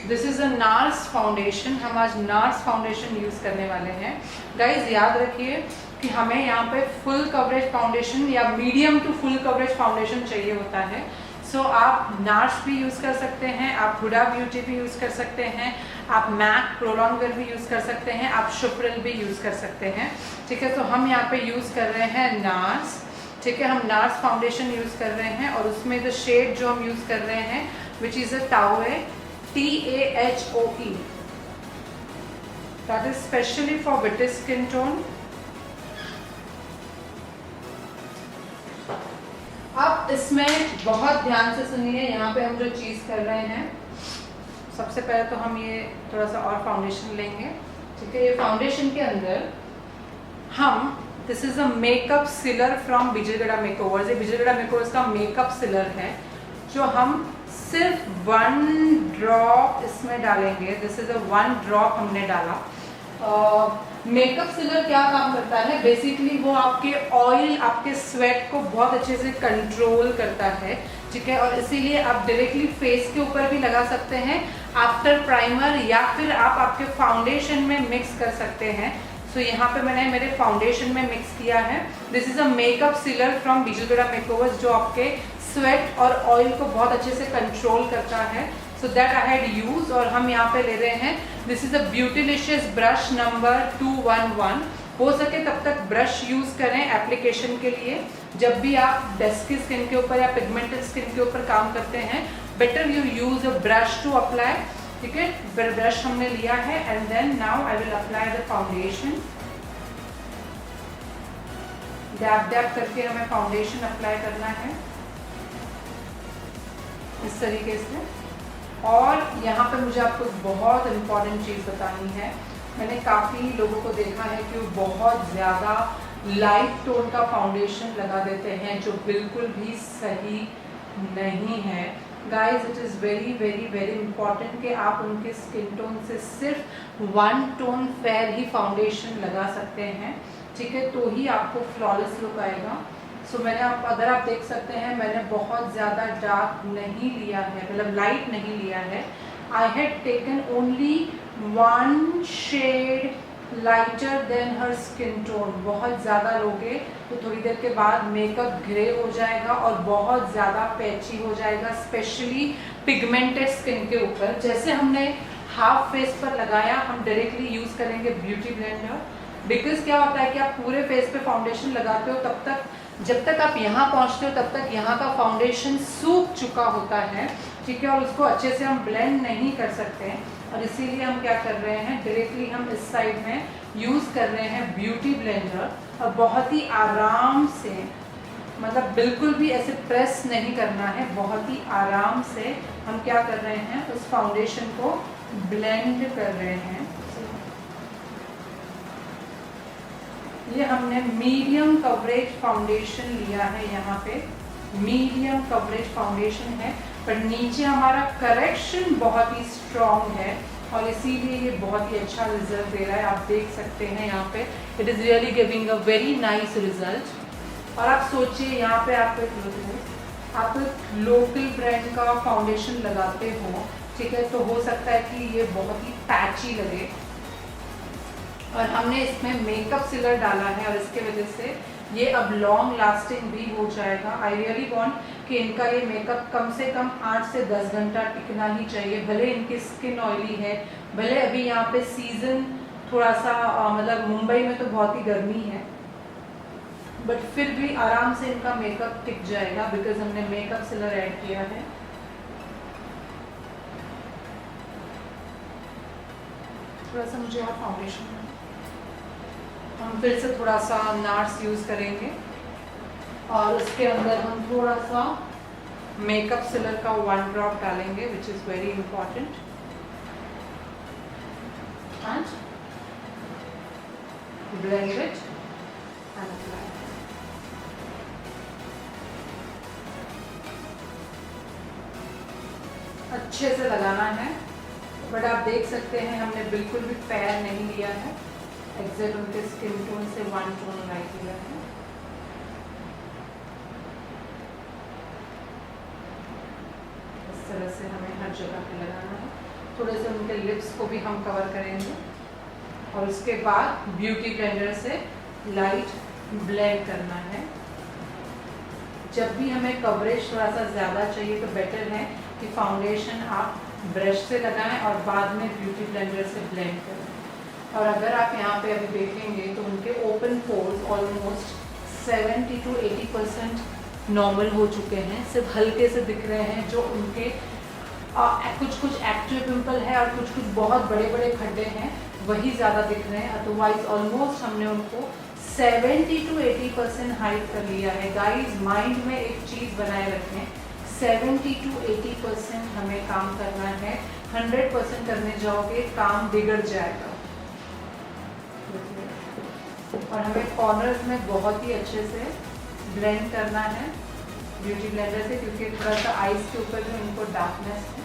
this is a nurse foundation. हम आज नार्स फाउंडेशन यूज करने वाले हैं। गाइज याद रखिए कि हमें यहाँ पे फुल कवरेज फाउंडेशन या medium to full coverage foundation चाहिए होता है। सो आप नार्स भी यूज़ कर सकते हैं, आप हुडा ब्यूटी भी यूज़ कर सकते हैं, आप मैक प्रोलॉन्गर भी यूज़ कर सकते हैं, आप शुप्रिल भी यूज़ कर सकते हैं। ठीक है, तो हम यहाँ पे यूज़ कर रहे हैं नार्स। ठीक है, हम नार्स फाउंडेशन यूज़ कर रहे हैं और उसमें जो शेड जो हम यूज़ कर रहे हैं which is a Tahoe, TAHOE, that is specially for whitish skin tone. अब इसमें बहुत ध्यान से सुनिए, यहाँ पे हम जो चीज़ कर रहे हैं, सबसे पहले तो हम ये थोड़ा सा और फाउंडेशन लेंगे। ठीक है, ये फाउंडेशन के अंदर हम, this is a makeup sealer from Vijaygarha makeovers. ये विजयगढ़ा मेकओवर्स का मेकअप सिलर है जो हम सिर्फ 1 ड्रॉप इसमें डालेंगे। दिस इज अ 1 ड्रॉप हमने डाला। मेकअप सिलर क्या काम करता है, बेसिकली वो आपके ऑयल, आपके स्वेट को बहुत अच्छे से कंट्रोल करता है। ठीक है, और इसीलिए आप डायरेक्टली फेस के ऊपर भी लगा सकते हैं आफ्टर प्राइमर, या फिर आप आपके फाउंडेशन में मिक्स कर सकते हैं। सो यहाँ पे मैंने मेरे फाउंडेशन में मिक्स किया है। This is a makeup sealer from Vijaygarha makeovers जो आपके स्वेट और ऑयल को बहुत अच्छे से कंट्रोल करता है। So that I had use, और हम यहाँ पे ले रहे हैं, this is a ब्यूटीलिशियस brush number 211। हो सके तब तक ब्रश यूज करें एप्लीकेशन के लिए। जब भी आप डस्की स्किन के ऊपर या पिगमेंटेड स्किन के ऊपर काम करते हैं, better you use a brush to apply. ठीक है, ब्रश हमने लिया है and then now I will apply the foundation. Dab dab करके हमें फाउंडेशन अप्लाई करना है इस तरीके से। और यहाँ पे मुझे आपको बहुत इम्पॉर्टेंट चीज़ बतानी है। मैंने काफ़ी लोगों को देखा है कि वो बहुत ज़्यादा लाइट टोन का फाउंडेशन लगा देते हैं जो बिल्कुल भी सही नहीं है। Guys, it is very very very important कि आप उनके स्किन टोन से सिर्फ 1 टोन फेयर ही फाउंडेशन लगा सकते हैं। ठीक है, तो ही आपको फ्लॉलेस लुक आएगा। सो मैंने अगर आप देख सकते हैं, मैंने बहुत ज़्यादा डार्क नहीं लिया है, मतलब लाइट नहीं लिया है। I had taken only 1 shade lighter than her skin tone. बहुत ज़्यादा लोगे तो थोड़ी देर के बाद मेकअप ग्रे हो जाएगा और बहुत ज़्यादा पैची हो जाएगा, स्पेशली पिगमेंटेड स्किन के ऊपर। जैसे हमने हाफ फेस पर लगाया, हम डायरेक्टली यूज़ करेंगे ब्यूटी ब्लेंडर। बिकॉज क्या होता है कि आप पूरे फेस पे फाउंडेशन लगाते हो, तब तक जब तक आप यहाँ पहुँचते हो तब तक यहाँ का फाउंडेशन सूख चुका होता है। ठीक है, और उसको अच्छे से हम ब्लेंड नहीं कर सकते हैं, और इसीलिए हम क्या कर रहे हैं, डायरेक्टली हम इस साइड में यूज़ कर रहे हैं ब्यूटी ब्लेंडर। और बहुत ही आराम से, मतलब बिल्कुल भी ऐसे प्रेस नहीं करना है, बहुत ही आराम से हम क्या कर रहे हैं, उस फाउंडेशन को ब्लेंड कर रहे हैं। ये हमने मीडियम कवरेज फाउंडेशन लिया है, यहाँ पे मीडियम कवरेज फाउंडेशन है, पर नीचे हमारा करेक्शन बहुत ही स्ट्रॉन्ग है। और इसीलिए ये बहुत ही अच्छा रिजल्ट दे रहा है। आप देख सकते हैं यहाँ पे it is really giving a very nice result. और आप सोचिए यहाँ पे आप लोकल ब्रांड का फाउंडेशन लगाते हो, ठीक है, तो हो सकता है कि ये बहुत ही पैची लगे, और हमने इसमें मेकअप सिलर डाला है और इसके वजह से ये अब लॉन्ग लास्टिंग भी हो जाएगा। आई रियली वांट कि इनका ये मेकअप कम से कम 8 से 10 घंटा टिकना ही चाहिए। भले इनकी स्किन ऑयली है, भले अभी यहाँ पे सीज़न थोड़ा सा मतलब मुंबई में तो बहुत ही गर्मी है, बट फिर भी आराम से इनका मेकअप टिक जाएगा बिकॉज हमने मेकअप सिलर ऐड किया है। थोड़ा सा मुझे और फाउंडेशन, हम फिर से थोड़ा सा नार्स यूज़ करेंगे और उसके अंदर हम थोड़ा सा मेकअप सिलर का 1 ड्रॉप डालेंगे which is very important. And blend it and apply. अच्छे से लगाना है, बट आप देख सकते हैं हमने बिल्कुल भी फेयर नहीं लिया है, एग्जैक्ट उनके स्किन टोन से 1 टोन लाइट लिया है। इस तरह से हमें हर जगह पे लगाना है। थोड़े से उनके लिप्स को भी हम कवर करेंगे और उसके बाद ब्यूटी ब्लेंडर से लाइट ब्लेंड करना है। जब भी हमें कवरेज थोड़ा सा ज़्यादा चाहिए तो बेटर है कि फाउंडेशन आप ब्रश से लगाएं और बाद में ब्यूटी ब्लेंडर से ब्लेंड करें। और अगर आप यहाँ पे अभी देखेंगे तो उनके open pores almost 70 to 80% normal हो चुके हैं, सिर्फ हल्के से दिख रहे हैं। जो उनके कुछ एक्टिव पिंपल है और कुछ बहुत बड़े बड़े खड्डे हैं वही ज़्यादा दिख रहे हैं, अदरवाइज ऑलमोस्ट हमने उनको 70 to 80% हाइड कर लिया है। गाइस माइंड में एक चीज़ बनाए रखें, 70 to 80% हमें काम करना है। 100% करने जाओगे काम बिगड़ जाएगा। और हमें कॉर्नर्स में बहुत ही अच्छे से ब्लेंड करना है ब्यूटी ब्लेंडर से, क्योंकि थोड़ा सा आइज के ऊपर जो इनको डार्कनेस है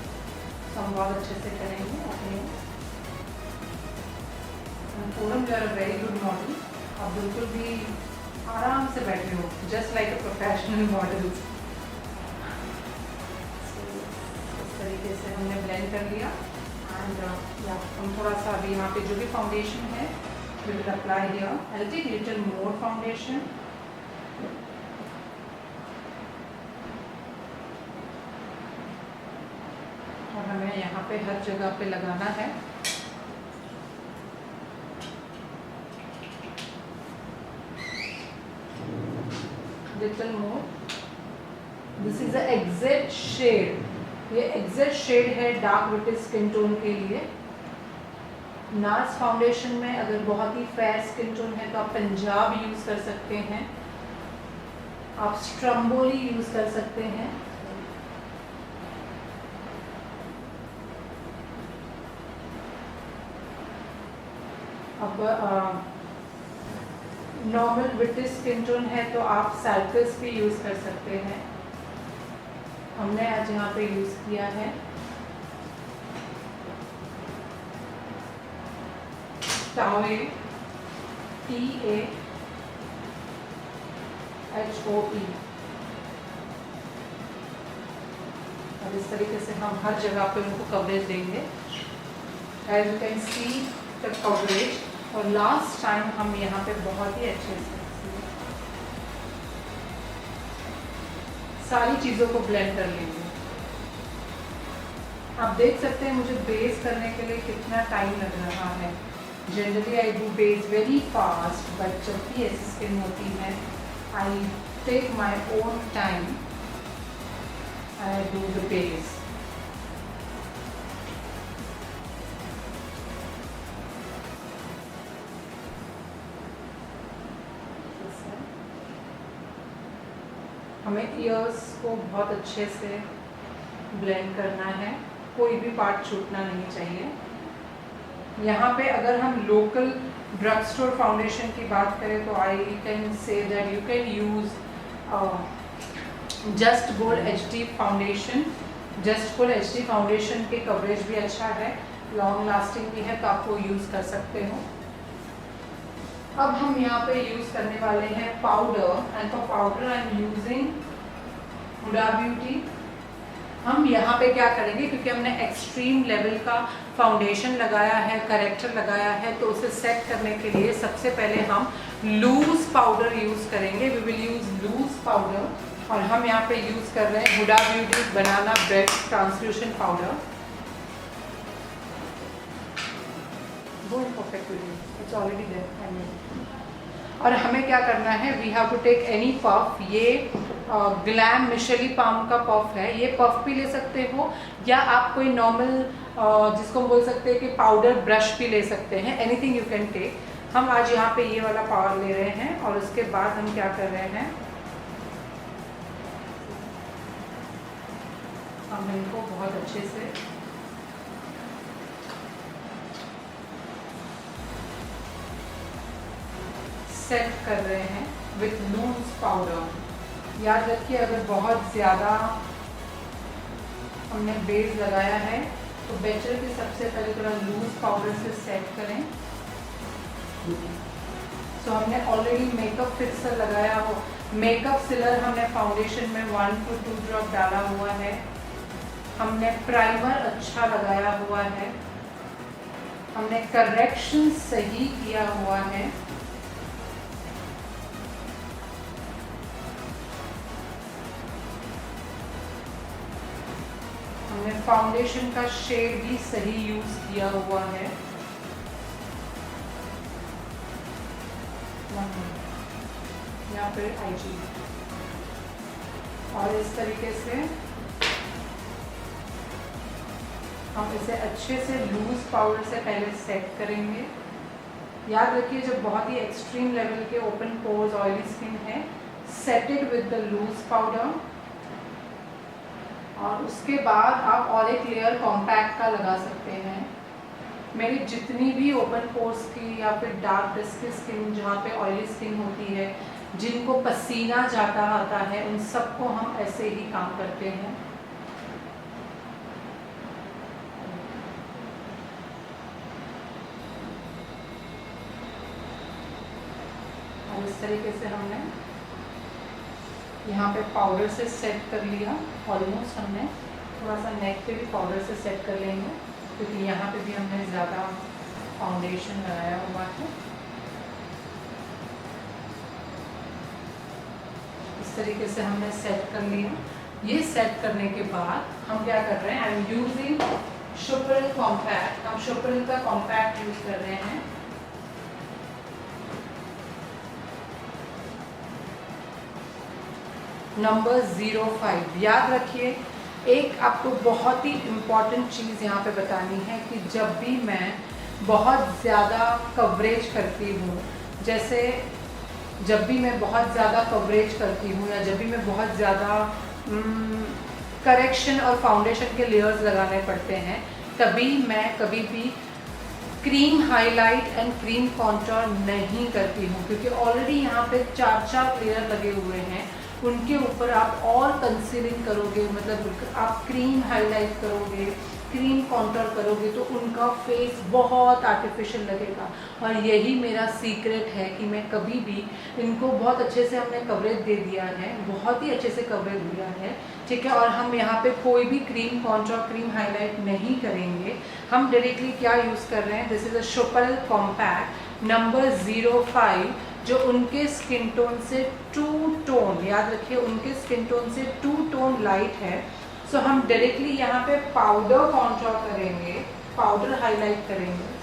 तो हम बहुत अच्छे से करेंगे अपने। पूरम you are a very good model, आप बिल्कुल भी आराम से बैठे हो just like a professional model. इस तरीके से हमने ब्लेंड कर लिया एंड हम थोड़ा सा अभी यहाँ पे जो भी फाउंडेशन है we will apply here. I'll take little more foundation. और हमें यहाँ पे हर जगह पे लगाना है। Little more. This is the exact shade. ये exact shade है डार्क विटिस स्किन टोन के लिए। नार्स फाउंडेशन में अगर बहुत ही फेयर स्किन टोन है तो आप पंजाब यूज़ कर सकते हैं, आप स्ट्रम्बोली यूज़ कर सकते हैं। अब नॉर्मल विटिस स्किन टोन है तो आप सैल्कस भी यूज़ कर सकते हैं। हमने आज यहाँ पे यूज़ किया है TAHOE, TAHOE। और इस तरीके से हम हर जगह पे उनको कवरेज देंगे। As you can see the coverage. और लास्ट टाइम हम यहाँ पे बहुत ही अच्छे से सारी चीज़ों को ब्लेंड कर लेंगे। आप देख सकते हैं मुझे बेस करने के लिए कितना टाइम लग रहा है। Generally I do base very fast, but जब भी ऐसी स्किन होती है I take my own time, I do the base. हमें ईयर्स को बहुत अच्छे से ब्लेंड करना है, कोई भी पार्ट छूटना नहीं चाहिए। यहाँ पे अगर हम लोकल ड्रग स्टोर फाउंडेशन की बात करें तो I can say that you can use just gold HD foundation. Just gold HD foundation के कवरेज भी अच्छा है, लॉन्ग लास्टिंग भी है तो आप वो यूज़ कर सकते हो। अब हम यहाँ पे यूज़ करने वाले हैं powder, and for powder I am using Huda Beauty. हम यहाँ पे क्या करेंगे, क्योंकि हमने एक्सट्रीम लेवल का फाउंडेशन लगाया है, करेक्टर लगाया है, तो उसे सेट करने के लिए सबसे पहले हम लूज पाउडर यूज़ करेंगे। We will use loose powder, और हम यहाँ पे यूज़ कर रहे हैं Huda Beauty banana bread translucent powder. It's already there. और हमें क्या करना है, we have to take any puff. ये ग्लैम मिशेली पाम का पफ है, ये पफ भी ले सकते हो, या आप कोई नॉर्मल जिसको हम बोल सकते हैं कि पाउडर ब्रश भी ले सकते हैं, एनीथिंग यू कैन टेक। हम आज यहाँ पे ये वाला पाउडर ले रहे हैं, और उसके बाद हम क्या कर रहे हैं, हम इनको बहुत अच्छे से सेट कर रहे हैं विथ लूज पाउडर। याद रखिए, अगर बहुत ज़्यादा हमने बेस लगाया है तो बेटर कि सबसे पहले थोड़ा लूज पाउडर से सेट करें। सो हमने ऑलरेडी मेकअप फिक्सर लगाया हो, मेकअप सिलर हमने फाउंडेशन में 1 to 2 ड्रॉप डाला हुआ है, हमने प्राइमर अच्छा लगाया हुआ है, हमने करेक्शन सही किया हुआ है, हमने फाउंडेशन का शेड भी सही यूज किया हुआ है। यहाँ पे आईजी, और इस तरीके से हम इसे अच्छे से लूज पाउडर से पहले सेट करेंगे। याद रखिए, जब बहुत ही एक्सट्रीम लेवल के ओपन पोर्स ऑयली स्किन है, set it with the loose powder, और उसके बाद आप और एक लेयर कॉम्पैक्ट का लगा सकते हैं। मेरी जितनी भी ओपन पोर्स की या फिर डार्क डिस्की स्किन, जहाँ पे ऑयली स्किन होती है, जिनको पसीना जाता आता है, उन सबको हम ऐसे ही काम करते हैं। और इस तरीके से हमने यहाँ पे पाउडर से सेट कर लिया। ऑलमोस्ट हमने थोड़ा सा नेक पे भी पाउडर से सेट कर लेंगे, क्योंकि यहाँ पे भी हमने ज़्यादा फाउंडेशन लगाया हुआ है। इस तरीके से हमने सेट कर लिया। ये सेट करने के बाद हम क्या कर रहे हैं, आई एम यूजिंग शुपरिल कॉम्पैक्ट। हम शुपरिल का कॉम्पैक्ट यूज कर रहे हैं। नंबर 05। याद रखिए, एक आपको बहुत ही इम्पॉर्टेंट चीज़ यहाँ पे बतानी है कि जब भी मैं बहुत ज़्यादा कवरेज करती हूँ, जैसे जब भी मैं बहुत ज़्यादा कवरेज करती हूँ, या जब भी मैं बहुत ज़्यादा करेक्शन और फाउंडेशन के लेयर्स लगाने पड़ते हैं, तभी मैं कभी भी cream highlight and cream contour नहीं करती हूँ, क्योंकि ऑलरेडी यहाँ पे 4 लेयर लगे हुए हैं। उनके ऊपर आप और कंसीलिंग करोगे, मतलब आप क्रीम हाईलाइट करोगे, क्रीम कॉन्टोर करोगे, तो उनका फेस बहुत आर्टिफिशियल लगेगा। और यही मेरा सीक्रेट है कि मैं कभी भी इनको बहुत अच्छे से हमने कवरेज दे दिया है, बहुत ही अच्छे से कवरेज दिया है, ठीक है। और हम यहाँ पे कोई भी क्रीम कॉन्टोर, क्रीम हाईलाइट नहीं करेंगे। हम डायरेक्टली क्या यूज़ कर रहे हैं, दिस इज़ अ शुपरिल कॉम्पैक्ट नंबर 05, जो उनके स्किन टोन से 2 टोन, याद रखिए, उनके स्किन टोन से 2 टोन लाइट है। सो हम डायरेक्टली यहाँ पे पाउडर कॉन्टोर करेंगे, पाउडर हाईलाइट करेंगे।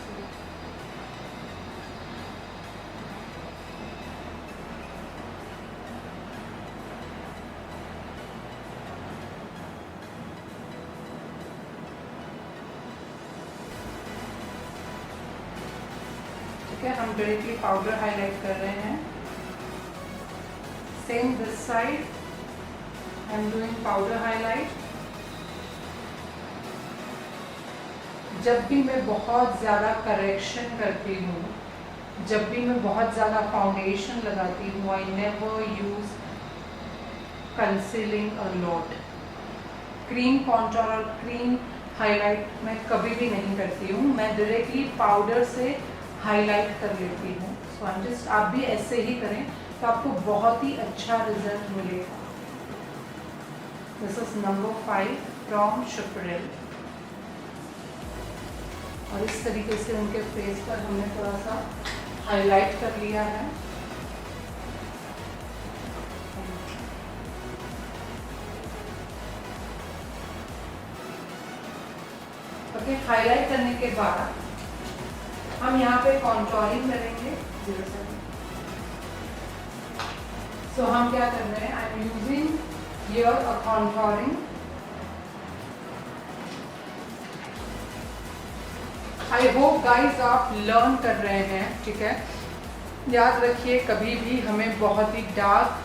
ठीक है, हम डायरेक्टली पाउडर हाईलाइट कर रहे हैं। Same this side, I am doing powder highlight. जब भी मैं बहुत ज़्यादा करेक्शन करती हूँ, जब भी मैं बहुत ज़्यादा फाउंडेशन लगाती हूँ, I never use concealing a lot. Cream contour और क्रीम हाईलाइट मैं कभी भी नहीं करती हूँ, मैं डायरेक्टली पाउडर से हाईलाइट कर लेती हूँ। सो आई जस्ट, आप भी ऐसे ही करें तो आपको बहुत ही अच्छा रिजल्ट मिलेगा। दिस इज नंबर 5 फ्रॉम शुक्रेल। और इस तरीके से उनके फेस पर हमने थोड़ा सा हाईलाइट कर लिया है। ओके, हाईलाइट करने के बाद हम यहाँ पे कॉन्टोरिंग करेंगे। सो हम क्या कर रहे हैं, I am using here a contouring. I hope guys आप लर्न कर रहे हैं, ठीक है। याद रखिए कभी भी हमें बहुत ही डार्क,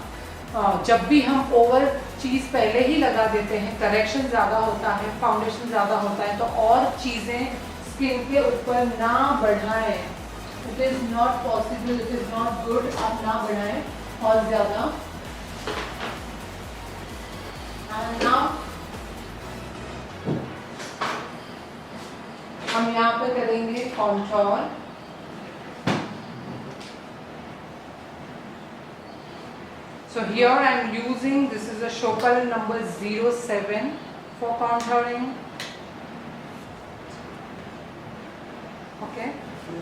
जब भी हम ओवर चीज़ पहले ही लगा देते हैं, करेक्शन ज़्यादा होता है, फाउंडेशन ज़्यादा होता है, तो और चीज़ें स्किन के ऊपर ना बढ़ाएं। It is not possible, it is not good, आप ना बढ़ाएं और ज़्यादा। एंड नाउ हम यहाँ पे करेंगे contour. So here I am using, this is a Chopal number 07 for contouring. Okay,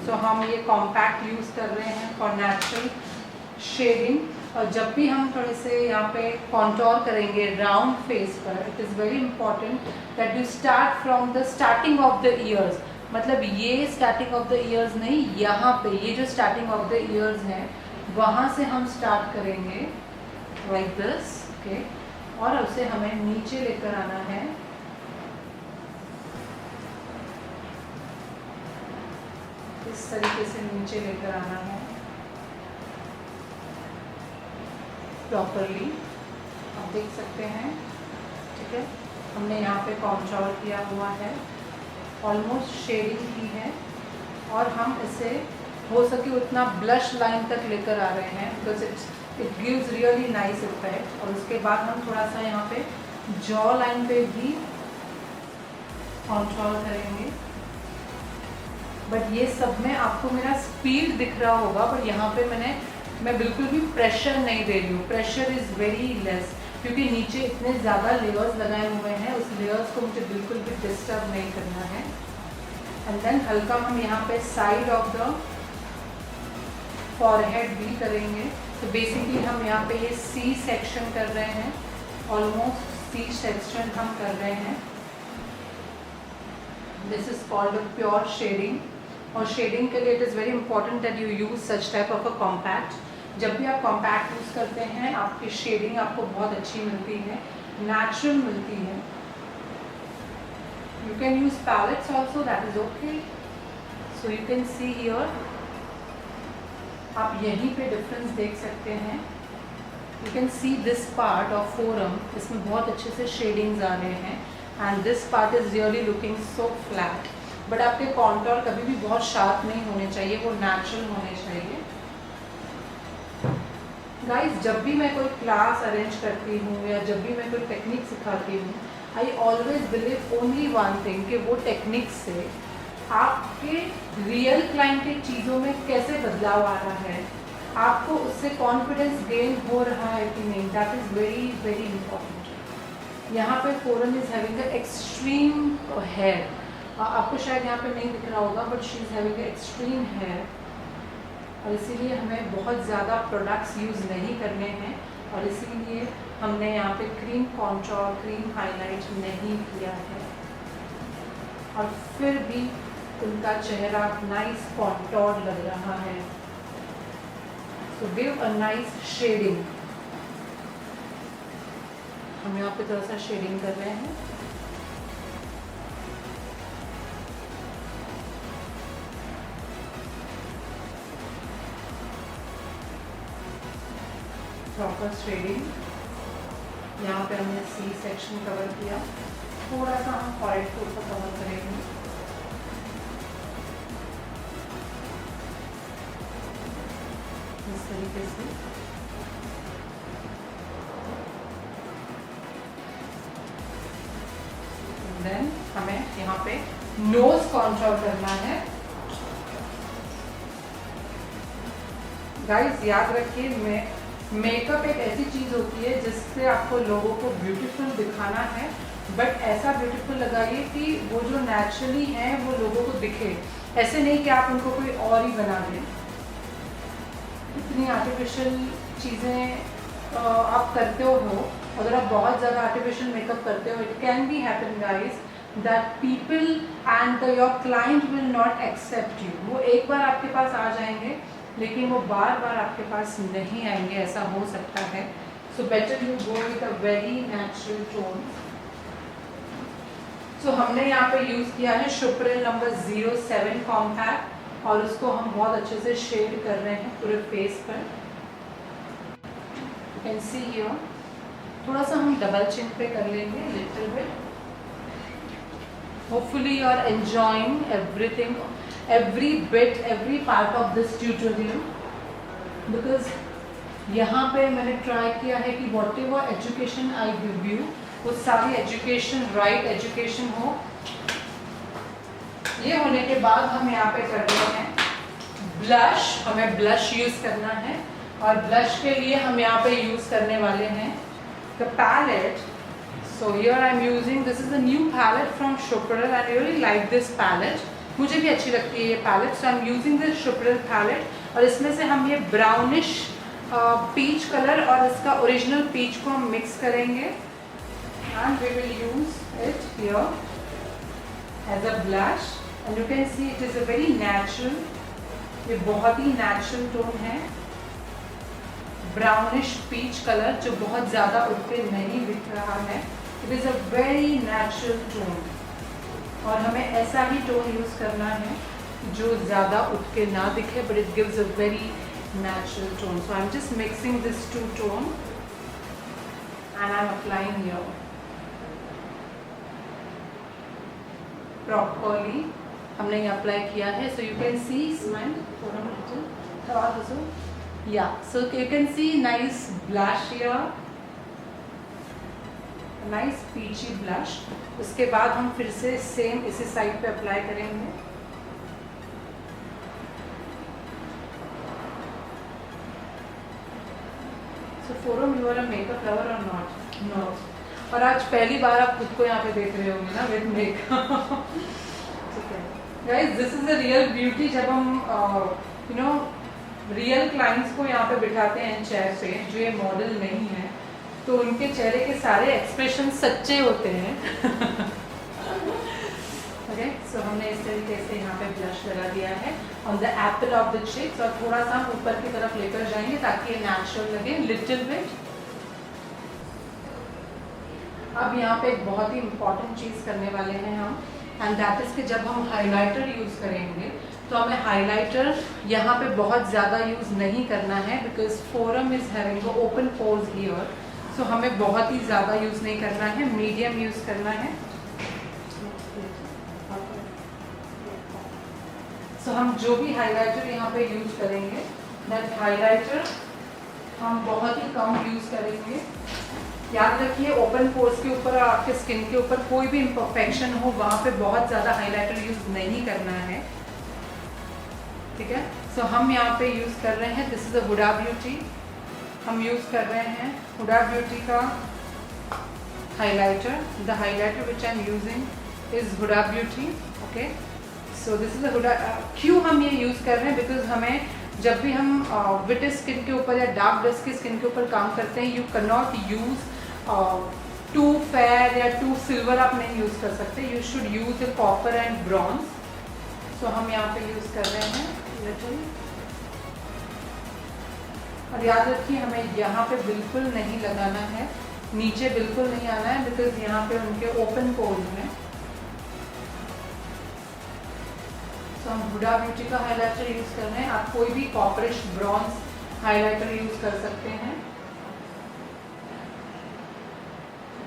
so हम ये कॉम्पैक्ट यूज कर रहे हैं फॉर नेचुरल शेडिंग। और जब भी हम थोड़े से यहाँ पे कॉन्टोर करेंगे राउंड फेस पर, it is very important that you start from the starting of the years. मतलब ये स्टार्टिंग ऑफ द ईयर्स नहीं, यहाँ पे ये जो स्टार्टिंग ऑफ द ईयर्स है वहाँ से हम स्टार्ट करेंगे like this, okay? और उसे हमें नीचे लेकर आना है। इस तरीके से नीचे लेकर आना है प्रॉपरली, आप देख सकते हैं, ठीक है। हमने यहाँ पे कॉन्टोर किया हुआ है, ऑलमोस्ट शेडिंग की है, और हम इसे हो सके उतना ब्लश लाइन तक लेकर आ रहे हैं, because it gives really nice effect. और उसके बाद हम थोड़ा सा यहाँ पे जॉ लाइन पे भी कॉन्टोर करेंगे। बट ये सब में आपको मेरा स्पीड दिख रहा होगा, पर यहाँ पे मैं बिल्कुल भी प्रेशर नहीं दे रही हूँ। प्रेशर इज़ वेरी लेस, क्योंकि नीचे इतने ज़्यादा लेयर्स लगाए हुए हैं, उस लेयर्स को मुझे बिल्कुल भी डिस्टर्ब नहीं करना है। एंड देन हल्का हम यहाँ पे साइड ऑफ द फॉरहेड भी करेंगे। तो बेसिकली हम यहाँ पे ये सी सेक्शन कर रहे हैं, ऑलमोस्ट सी सेक्शन हम कर रहे हैं। This is called a pure shading. और शेडिंग के लिए it is very important that you use such type of a compact. जब भी आप कॉम्पैक्ट यूज़ करते हैं, आपकी शेडिंग आपको बहुत अच्छी मिलती है, नेचुरल मिलती है। You can use palettes also, that is okay. So you can see here, आप यहीं पे डिफरेंस देख सकते हैं। You can see this part of forum, इसमें बहुत अच्छे से शेडिंग्स आ रहे हैं, and this part is really looking so flat. But आपके कॉन्टोर कभी भी बहुत शार्प नहीं होने चाहिए, वो नेचुरल होने चाहिए। गाइस, जब भी मैं कोई क्लास अरेंज करती हूँ या जब भी मैं कोई टेक्निक सिखाती हूँ, I always believe only one thing, कि वो टेक्निक से आपके रियल क्लाइंट की चीज़ों में कैसे बदलाव आ रहा है, आपको उससे कॉन्फिडेंस गेन हो रहा है कि नहीं, that is very very important. यहाँ पे फोरन इज हैविंग एक्सट्रीम हेयर, आपको शायद यहाँ पे नहीं दिख रहा होगा, but she is having extreme hair, और इसीलिए हमें बहुत ज़्यादा प्रोडक्ट्स यूज़ नहीं करने हैं, और इसीलिए हमने यहाँ पे क्रीम कॉन्टोर, क्रीम हाईलाइट नहीं किया है, और फिर भी उनका चेहरा नाइस कॉन्टोर लग रहा है। So give a nice shading. हम यहाँ पे थोड़ा सा शेडिंग कर रहे हैं। Proper shading. यहाँ पे हमने सी सेक्शन कवर किया, थोड़ा सा हम फॉरहेड को ऊपर कवर करेंगे। इस तरीके से देन हमें यहाँ पे नोज कॉन्ट्रोल करना है। गाइस याद रखिए, मेकअप एक ऐसी चीज़ होती है जिससे आपको लोगों को ब्यूटीफुल दिखाना है, बट ऐसा ब्यूटीफुल लगाइए कि वो जो नेचुरली हैं वो लोगों को दिखे, ऐसे नहीं कि आप उनको कोई और ही बना दें। इतनी आर्टिफिशियल चीज़ें आप करते हो, अगर आप बहुत ज़्यादा आर्टिफिशियल मेकअप करते हो, it can be happen guys that people and your client will not accept you. वो एक बार आपके पास आ जाएंगे लेकिन वो बार बार आपके पास नहीं आएंगे, ऐसा हो सकता है। So better you go with a very natural tone. So हमने यहाँ पे यूज़ किया है शुप्रिल नंबर 07 कॉम्पैक्ट और उसको हम बहुत अच्छे से शेड कर रहे हैं पूरे फेस पर। यू कैन सी हियर, थोड़ा सा हम डबल चिन पे कर लेंगे little bit. Hopefully you are enjoying everything, every bit, every part of this tutorial, because यहाँ पे मैंने ट्राई किया है कि whatever education I give you, वो सारी एजुकेशन राइट एजुकेशन हो। ये होने के बाद हम यहाँ पे कर रहे हैं ब्लश। हमें ब्लश यूज करना है और ब्लश के लिए हम यहाँ पे यूज करने वाले हैं the palette. So here I am using, this is a new palette from Shupril. I really like this palette, मुझे भी अच्छी लगती है ये palette. So I am using this शुप्रिल पैलेट और इसमें से हम ये ब्राउनिश पीच कलर और इसका ओरिजिनल पीच को हम मिक्स करेंगे and we will use it here as a blush and you can see it is a very natural, ये बहुत ही नेचुरल टोन है, ब्राउनिश पीच कलर जो बहुत ज़्यादा उठ के नहीं दिख रहा है। It is a very natural tone और हमें ऐसा ही टोन यूज़ करना है जो ज़्यादा उठ के ना दिखे, but it gives a very natural tone. So I am just mixing this two tone and I am applying here properly. हमने ये अप्लाई किया है, so you can see smile for a little, या so you can see nice blush here, nice peachy blush. उसके बाद हम फिर से सेम इसी साइड पे अप्लाई करेंगे। So Foram, you are a makeup lover और नॉट? नो। और आज पहली बार आप खुद को यहाँ पे देख रहे होंगे ना विद मेकअप। ठीक है guys, this is a real beauty. जब हम यू नो रियल क्लाइंट्स को यहाँ पे बिठाते हैं चेयर पे, जो ये मॉडल नहीं है, तो उनके चेहरे के सारे एक्सप्रेशन सच्चे होते हैं। ओके, सो हमने इस तरीके से यहाँ पे ब्लश लगा दिया है on the apple of the cheeks और थोड़ा सा हम ऊपर की तरफ लेकर जाएंगे ताकि ये नेचुरल लगे लिटिल बिट। अब यहाँ पे एक बहुत ही इम्पॉर्टेंट चीज़ करने वाले हैं हम, एंड दैट इज कि जब हम हाइलाइटर यूज़ करेंगे तो हमें हाइलाइटर यहाँ पे बहुत ज़्यादा यूज़ नहीं करना है, because Foram is having open pores here. So हमें बहुत ही ज़्यादा यूज़ नहीं करना है, मीडियम यूज़ करना है। सो हम जो भी हाइलाइटर यहाँ पे यूज़ करेंगे, दैट हाइलाइटर हम बहुत ही कम यूज़ करेंगे। याद रखिए, ओपन पोर्स के ऊपर और आपके स्किन के ऊपर कोई भी इम्परफेक्शन हो, वहाँ पे बहुत ज़्यादा हाइलाइटर यूज़ नहीं करना है। ठीक है, सो हम यहाँ पे यूज़ कर रहे हैं, this is a Huda Beauty. हम यूज़ कर रहे हैं हुडा ब्यूटी का highlighter. The highlighter which I am using is Huda Beauty. Okay, so this is a Huda. क्यों हम ये यूज़ कर रहे हैं? बिकॉज हमें जब भी हम विट स्किन के ऊपर या डार्क डस्ट स्किन के ऊपर काम करते हैं, you can not use to fair या टू सिल्वर आप नहीं यूज़ कर सकते। You should use the copper and bronze. So हम यहाँ पे यूज़ कर रहे हैं लिटिल। और याद रखिए, हमें यहाँ पे बिल्कुल नहीं लगाना है, नीचे बिल्कुल नहीं आना है, बिकॉज यहाँ पे उनके ओपन पोर्स हैं। तो हम हुडा ब्यूटी का हाइलाइटर यूज़ कर रहे हैं। आप कोई भी कॉपरिश ब्रॉन्ज हाइलाइटर यूज़ कर सकते हैं।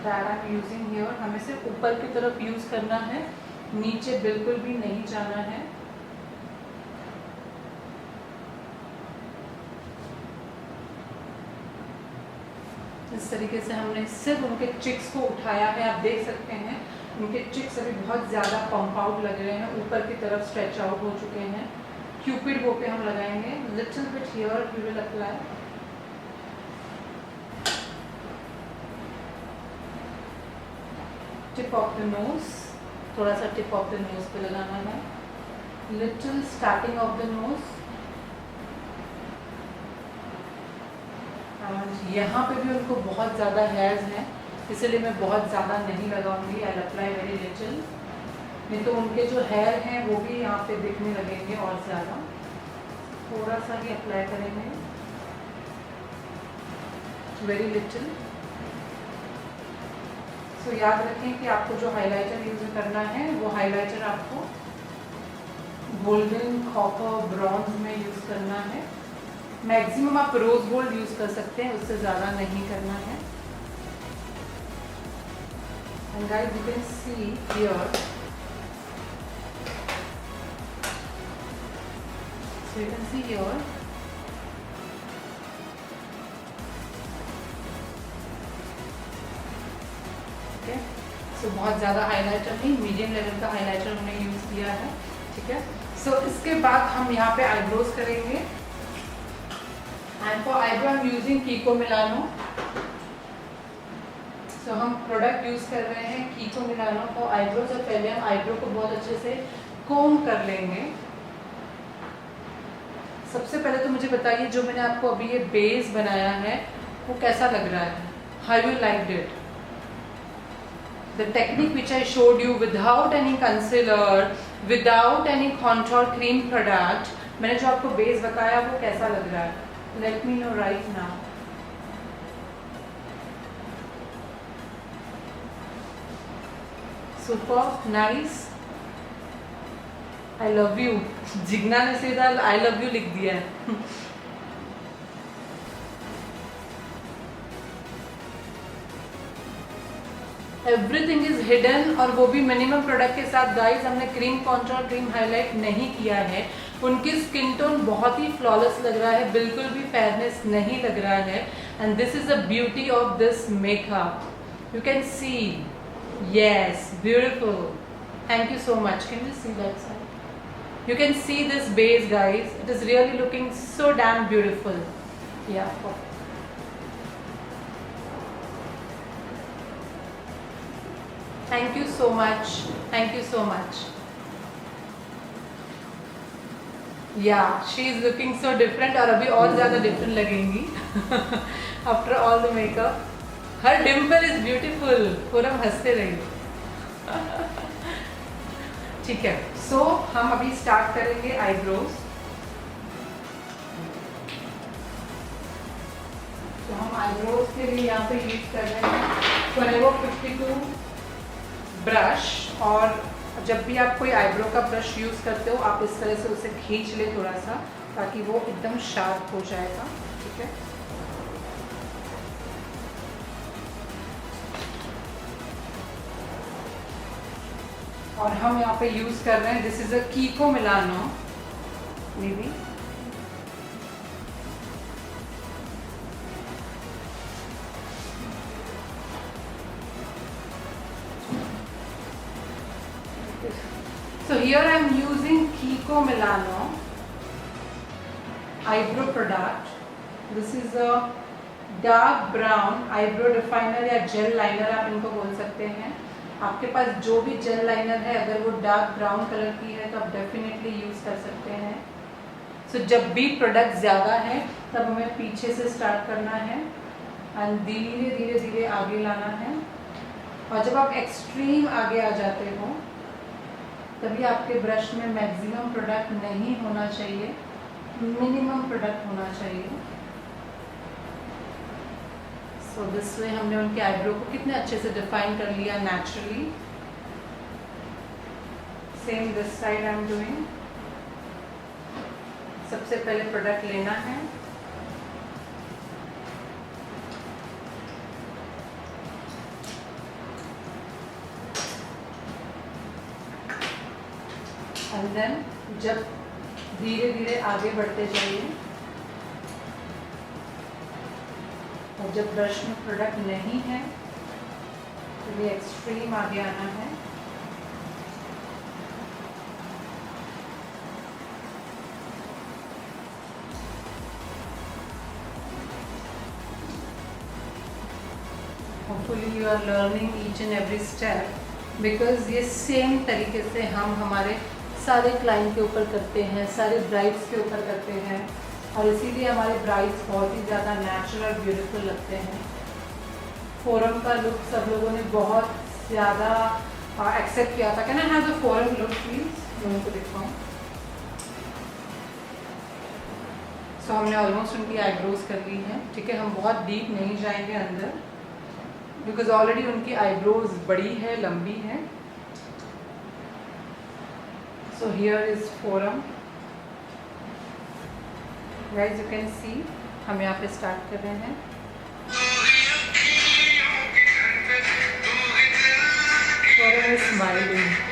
That I am using here. हमें सिर्फ ऊपर की तरफ यूज़ करना है, नीचे बिल्कुल भी नहीं जाना है। इस तरीके से हमने सिर्फ उनके चिक्स को उठाया है, आप देख सकते हैं। उनके चिक्स अभी बहुत ज़्यादा पंप आउट लग रहे हैं, ऊपर की तरफ स्ट्रेच आउट हो चुके हैं। क्यूपिड बो पे हम लगाएंगे, little bit here we will apply. Tip of the nose, थोड़ा सा टिप ऑफ द नोज पे लगाना है, little starting of the nose. यहाँ पे भी उनको बहुत ज़्यादा हेयर्स हैं, इसलिए मैं बहुत ज़्यादा नहीं लगाऊंगी, आई अप्लाई वेरी लिटिल, नहीं तो उनके जो हेयर हैं वो भी यहाँ पे दिखने लगेंगे और ज़्यादा। थोड़ा सा ही अप्लाई करेंगे, वेरी लिटिल। सो याद रखें कि आपको जो हाइलाइटर यूज करना है वो हाइलाइटर आपको गोल्डन, कॉपर, ब्रॉन्ज में यूज करना है। मैक्सिमम आप रोज गोल्ड यूज कर सकते हैं, उससे ज़्यादा नहीं करना है। And guys you can see here, so you can see here, okay, so बहुत ज़्यादा हाइलाइटर नहीं, मीडियम लेवल का हाइलाइटर हमने यूज़ किया है, ठीक है। सो इसके बाद हम यहाँ पे आईब्रोज करेंगे, and for eyebrow I am using Kiko Milano. So हम प्रोडक्ट यूज़ कर रहे हैं कीको मिलानो फॉर आईब्रोज। और पहले हम आईब्रो को बहुत अच्छे से कोम कर लेंगे। सबसे पहले तो मुझे बताइए, जो मैंने आपको अभी ये बेस बनाया है वो कैसा लग रहा है? How you like it? The technique which I showed you without any concealer, without any contour cream product, मैंने जो आपको बेस बताया वो कैसा लग रहा है? Let me know right now. Super nice, I love you. Jigna ने सीधा आई लव यू लिख दिया है। एवरीथिंग इज हिडन, और वो भी मिनिमम प्रोडक्ट के साथ। गाइस हमने क्रीम कॉन्टोर, क्रीम हाईलाइट नहीं किया है। उनकी स्किन टोन बहुत ही फ्लॉलेस लग रहा है, बिल्कुल भी फेयरनेस नहीं लग रहा है। And this is the beauty of this makeup, you can C, yes, beautiful. Thank you so much. Can you see that side? You can see this base, guys. It is really looking so damn beautiful. Yeah, perfect. Thank you so much. Thank you so much. Yeah, she is looking so different और अभी और ज़्यादा different लगेंगी after all the makeup. Her dimple is beautiful. पूरा हंसते रहिए. ठीक है, सो हम अभी स्टार्ट करेंगे आईब्रोज। तो हम आईब्रोज के लिए यहाँ पे यूज कर रहे हैं Forever 52 ब्रश। और जब भी आप कोई आईब्रो का ब्रश यूज करते हो, आप इस तरह से उसे खींच ले थोड़ा सा, ताकि वो एकदम शार्प हो जाएगा, ठीक है। और हम यहाँ पे यूज कर रहे हैं, this is a कीको Milano may be. So here I am using Kiko Milano eyebrow product. This is a dark brown eyebrow definer या जेल लाइनर आप इनको बोल सकते हैं। आपके पास जो भी जेल लाइनर है, अगर वो डार्क ब्राउन कलर की है तो आप डेफिनेटली यूज़ कर सकते हैं। सो जब भी प्रोडक्ट ज़्यादा है तब हमें पीछे से स्टार्ट करना है एंड धीरे धीरे धीरे आगे लाना है। और जब आप एक्सट्रीम आगे आ जाते हो तभी आपके ब्रश में मैक्सिमम प्रोडक्ट नहीं होना चाहिए, मिनिमम प्रोडक्ट होना चाहिए। सो दिस वे हमने उनके आईब्रो को कितने अच्छे से डिफाइन कर लिया naturally. Same this side I am doing. सबसे पहले प्रोडक्ट लेना है, एंड देन जब धीरे धीरे आगे बढ़ते जाइए, और जब ब्रश में प्रोडक्ट नहीं है तो ये एक्सट्रीम आगे आना है। Hopefully you are learning each and every step, because ये सेम तरीके से हम हमारे सारे क्लाइंट के ऊपर करते हैं, सारे ब्राइड्स के ऊपर करते हैं, और इसीलिए हमारे ब्राइड्स बहुत ही ज़्यादा नेचुरल ब्यूटीफुल लगते हैं। फोरम का लुक सब लोगों ने बहुत ज़्यादा एक्सेप्ट किया था। Can I have the forum look please, मैं उनको दिखाऊँ। सो हमने ऑलमोस्ट उनकी आईब्रोज कर ली हैं, ठीक है। हम बहुत डीप नहीं जाएंगे अंदर, बिकॉज ऑलरेडी उनकी आईब्रोज बड़ी है, लंबी है। So here is forum guys, you can सी हम यहाँ पे स्टार्ट कर रहे हैं। Forum is smiling.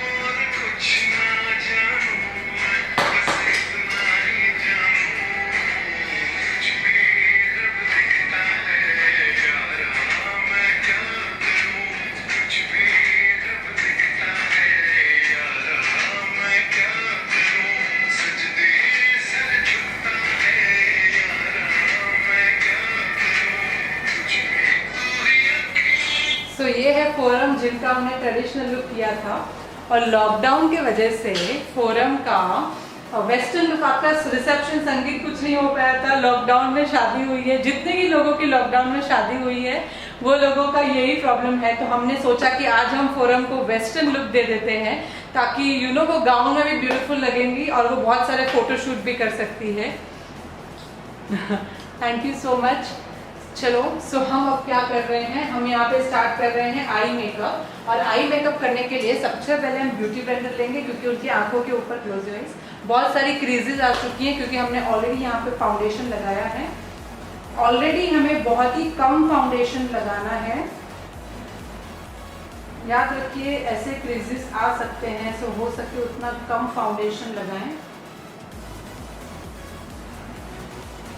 तो ये है फोरम जिनका हमने ट्रेडिशनल लुक किया था, और लॉकडाउन के वजह से फोरम का वेस्टर्न लुक, आपका रिसेप्शन संगीत कुछ नहीं हो पाया था। लॉकडाउन में शादी हुई है, जितने भी लोगों की लॉकडाउन में शादी हुई है वो लोगों का यही प्रॉब्लम है। तो हमने सोचा कि आज हम फोरम को वेस्टर्न लुक दे देते हैं, ताकि वो गाउन में भी ब्यूटीफुल लगेंगी और वो बहुत सारे फोटोशूट भी कर सकती है। Thank you so much. चलो, सो हम अब क्या कर रहे हैं, हम यहाँ पे स्टार्ट कर रहे हैं आई मेकअप। और आई मेकअप करने के लिए सबसे पहले हम ब्यूटी ब्लेंडर लेंगे, क्योंकि उनकी आंखों के ऊपर क्लोज आइज बहुत सारी क्रीजेज आ चुकी हैं, क्योंकि हमने ऑलरेडी यहाँ पे फाउंडेशन लगाया है। ऑलरेडी हमें बहुत ही कम फाउंडेशन लगाना है, याद रखिए ऐसे क्रीजेस आ सकते हैं, सो हो सके उतना कम फाउंडेशन लगाएं।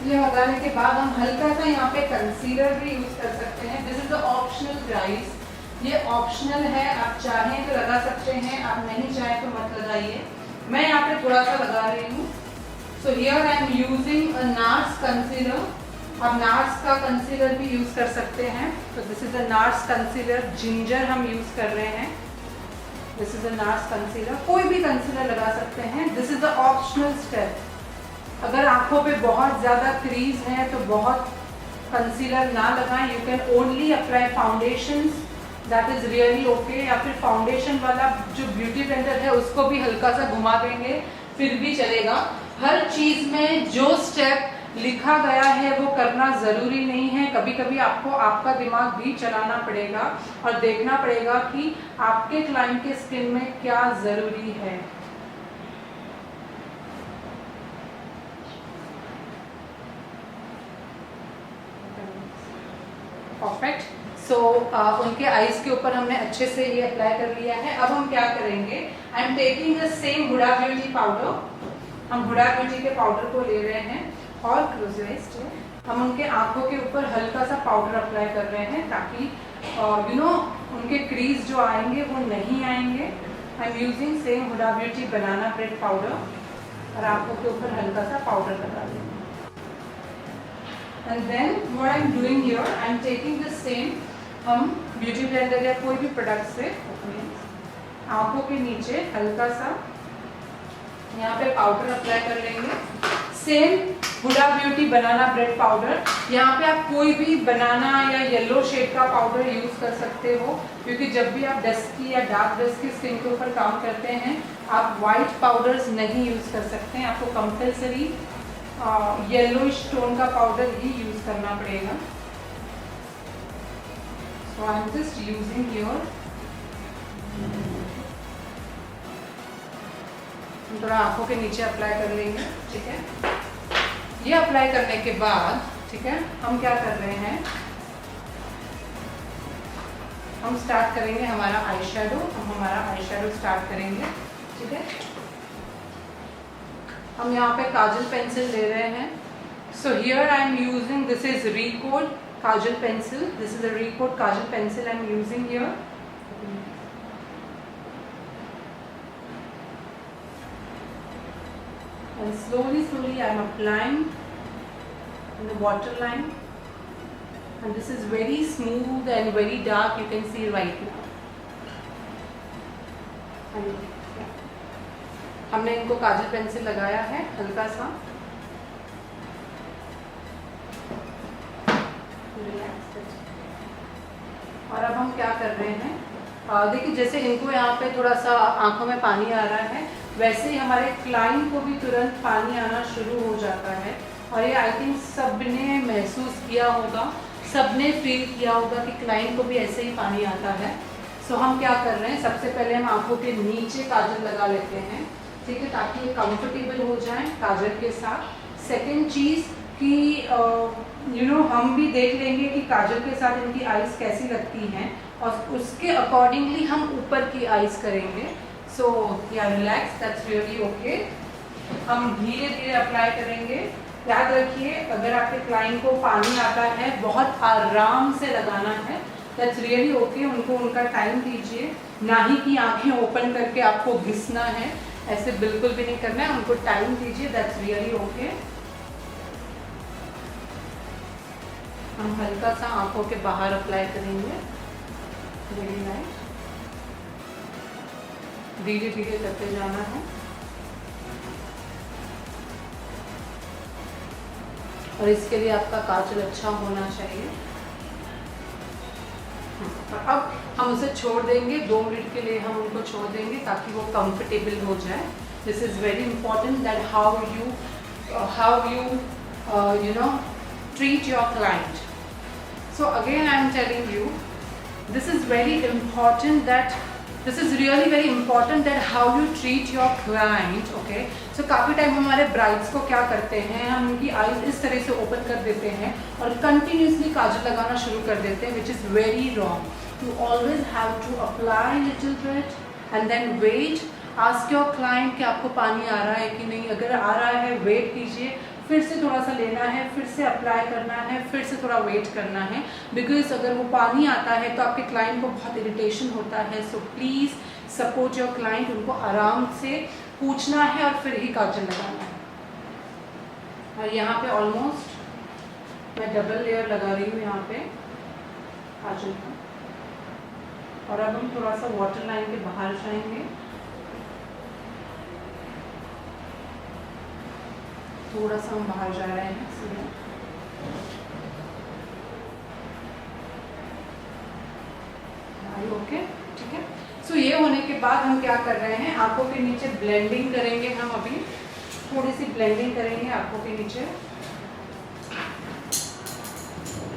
ये लगाने के बाद हम हल्का सा यहाँ पे कंसीलर भी यूज कर सकते हैं। This is the optional guys, ये ऑप्शनल है, आप चाहें तो लगा सकते हैं, आप नहीं चाहें तो मत लगाइए। मैं यहाँ पे थोड़ा सा लगा रही हूँ। सो here I am using a nurse concealer. आप नार्स का कंसीलर भी यूज कर सकते हैं। तो this is a nurse concealer ginger हम यूज कर रहे हैं। This is a nurse concealer, कोई भी कंसीलर लगा सकते हैं। This is the optional step. अगर आंखों पे बहुत ज़्यादा क्रीज है तो बहुत कंसीलर ना लगाएं। You can only apply foundation, that is really okay. या फिर फाउंडेशन वाला जो ब्यूटी ब्लेंडर है उसको भी हल्का सा घुमा देंगे, फिर भी चलेगा। हर चीज़ में जो स्टेप लिखा गया है वो करना ज़रूरी नहीं है। कभी कभी आपको आपका दिमाग भी चलाना पड़ेगा और देखना पड़ेगा कि आपके क्लाइंट के स्किन में क्या ज़रूरी है। परफेक्ट। सो उनके आईज के ऊपर हमने अच्छे से ये अप्लाई कर लिया है। अब हम क्या करेंगे, I am taking the same Huda Beauty powder. हम हुडा ब्यूटी के पाउडर को ले रहे हैं और क्लोज हम उनके आंखों के ऊपर हल्का सा पाउडर अप्लाई कर रहे हैं, ताकि उनके क्रीज जो आएंगे वो नहीं आएंगे। I am using same Huda Beauty banana bread powder, और आंखों के ऊपर हल्का सा पाउडर लगा देंगे। And then what I am doing here, I am taking the same, हम ब्यूटी ब्लेंडर या कोई भी प्रोडक्ट से आंखों के नीचे हल्का सा यहाँ पे पाउडर अप्लाई कर लेंगे। Same Huda Beauty banana bread powder. यहाँ पे आप कोई भी बनाना या येलो शेड का पाउडर यूज कर सकते हो, क्योंकि जब भी आप डस्की या डार्क डस्की स्किन के ऊपर काम करते हैं आप वाइट पाउडर्स नहीं यूज कर सकते हैं। आपको कंपल्सरी येलोइश टोन का पाउडर ही यूज करना पड़ेगा। So I am just using here. थोड़ा आंखों के नीचे अप्लाई कर लेंगे, ठीक है। ये अप्लाई करने के बाद, ठीक है, हम क्या कर रहे हैं, हम स्टार्ट करेंगे हमारा आई शेडो। हम हमारा आई शेडो स्टार्ट करेंगे, ठीक है। हम यहाँ पे काजल पेंसिल ले रहे हैं। सो here I am using, this is Recode Kajal pencil. This is a Recode Kajal pencil I am using here. And slowly I am applying in the waterline. and this is very smooth and very dark, you can see right now. And हमने इनको काजल pen से लगाया है हल्का सा. और अब हम क्या कर रहे हैं, देखिए जैसे इनको यहाँ पे थोड़ा सा आंखों में पानी आ रहा है, वैसे ही हमारे क्लाइंट को भी तुरंत पानी आना शुरू हो जाता है. और ये आई थिंक सबने महसूस किया होगा, सबने फील किया होगा कि क्लाइंट को भी ऐसे ही पानी आता है. सो हम क्या कर रहे हैं, सबसे पहले हम आंखों के नीचे काजल लगा लेते हैं, ठीक है, ताकि ये कंफर्टेबल हो जाए काजल के साथ. सेकंड चीज़ कि हम भी देख लेंगे कि काजल के साथ इनकी आइज़ कैसी लगती हैं और उसके अकॉर्डिंगली हम ऊपर की आइज़ करेंगे. सो या रिलैक्स, दैट्स रियली ओके. हम धीरे धीरे अप्लाई करेंगे. याद रखिए अगर आपके क्लाइंट को पानी आता है बहुत आराम से लगाना है, दैट्स रियली ओके. उनको उनका टाइम दीजिए, ना ही कि आंखें ओपन करके आपको घिसना है, ऐसे बिल्कुल भी नहीं करना है. उनको टाइम दीजिए, दैट्स रियली ओके. हम हल्का सा आंखों के बाहर अप्लाई करेंगे, वेरी नाइस. धीरे धीरे करते जाना है. और इसके लिए आपका काजल अच्छा होना चाहिए. और अब हम उसे छोड़ देंगे, 2 मिनट के लिए हम उनको छोड़ देंगे ताकि वो कंफर्टेबल हो जाए. This is very important that how you treat your client. So again I am telling you, this is very important that this is really very important that how you treat your client. Okay, so काफ़ी time हमारे brides को क्या करते हैं, हम उनकी eyes इस तरह से ओपन कर देते हैं और कंटिन्यूसली काजल लगाना शुरू कर देते हैं, which is very wrong. You always have to apply little bit and then wait. Ask your client कि आपको पानी आ रहा है कि नहीं. अगर आ रहा है वेट कीजिए, फिर से थोड़ा सा लेना है, फिर से अप्लाई करना है, फिर से थोड़ा वेट करना है. बिकॉज अगर वो पानी आता है तो आपके क्लाइंट को बहुत इरिटेशन होता है. So please support your client. उनको आराम से पूछना है और फिर ही काजल लगाना है. और यहाँ पे ऑलमोस्ट मैं डबल लेयर लगा रही हूँ यहाँ पे काजल का. और अब हम थोड़ा सा वाटर लाइन के बाहर जाएंगे, थोड़ा सा हम बाहर जा रहे हैं इसलिए. ओके, ठीक है. सो ये होने के बाद हम क्या कर रहे हैं, आंखों के नीचे ब्लेंडिंग करेंगे. हम अभी थोड़ी सी ब्लेंडिंग करेंगे आंखों के नीचे.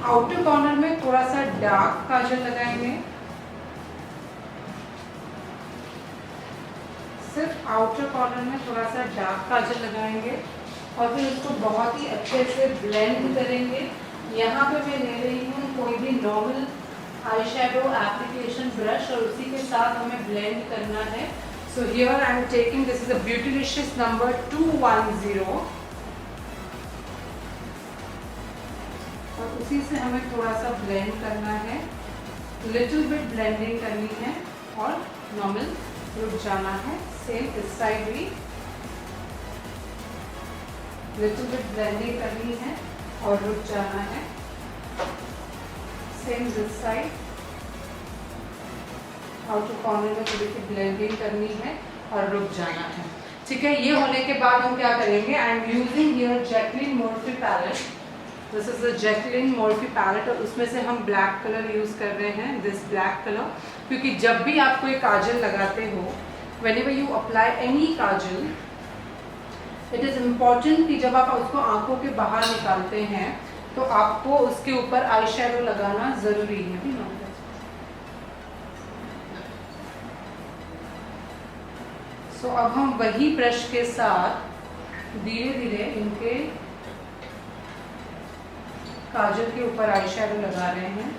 आउटर कॉर्नर में थोड़ा सा डार्क काजल लगाएंगे, सिर्फ आउटर कॉर्नर में थोड़ा सा डार्क काजल लगाएंगे और फिर उसको बहुत ही अच्छे से ब्लेंड करेंगे. यहाँ पे मैं ले रही हूँ कोई भी normal eye shadow application brush और उसी के साथ हमें ब्लेंड करना है. So here I am taking, this is a beautylicious number 210 और उसी से हमें थोड़ा सा ब्लेंड करना है, लिटिल बिट ब्लेंडिंग करनी है और नॉर्मल रुक जाना है. सेम इस साइड भी लिटिल बिट ब्लेंडिंग करनी है और रुक जाना है. Same this side outer corner में थोड़ी सी ब्लेंडिंग करनी है और रुक जाना है. ठीक है, ये होने के बाद हम क्या करेंगे, I am using here Jaclyn Morphe palette. This is the Jaclyn Morphe palette और उसमें से हम ब्लैक कलर यूज़ कर रहे हैं, दिस ब्लैक कलर. क्योंकि जब भी आप कोई काजल लगाते हो, whenever you apply any Kajal, it is important कि जब आप उसको आंखों के बाहर निकालते हैं तो आपको उसके ऊपर आई शेडो लगाना ज़रूरी है. सो अब हम वही ब्रश के साथ धीरे धीरे इनके काजल के ऊपर आई शेडो लगा रहे हैं.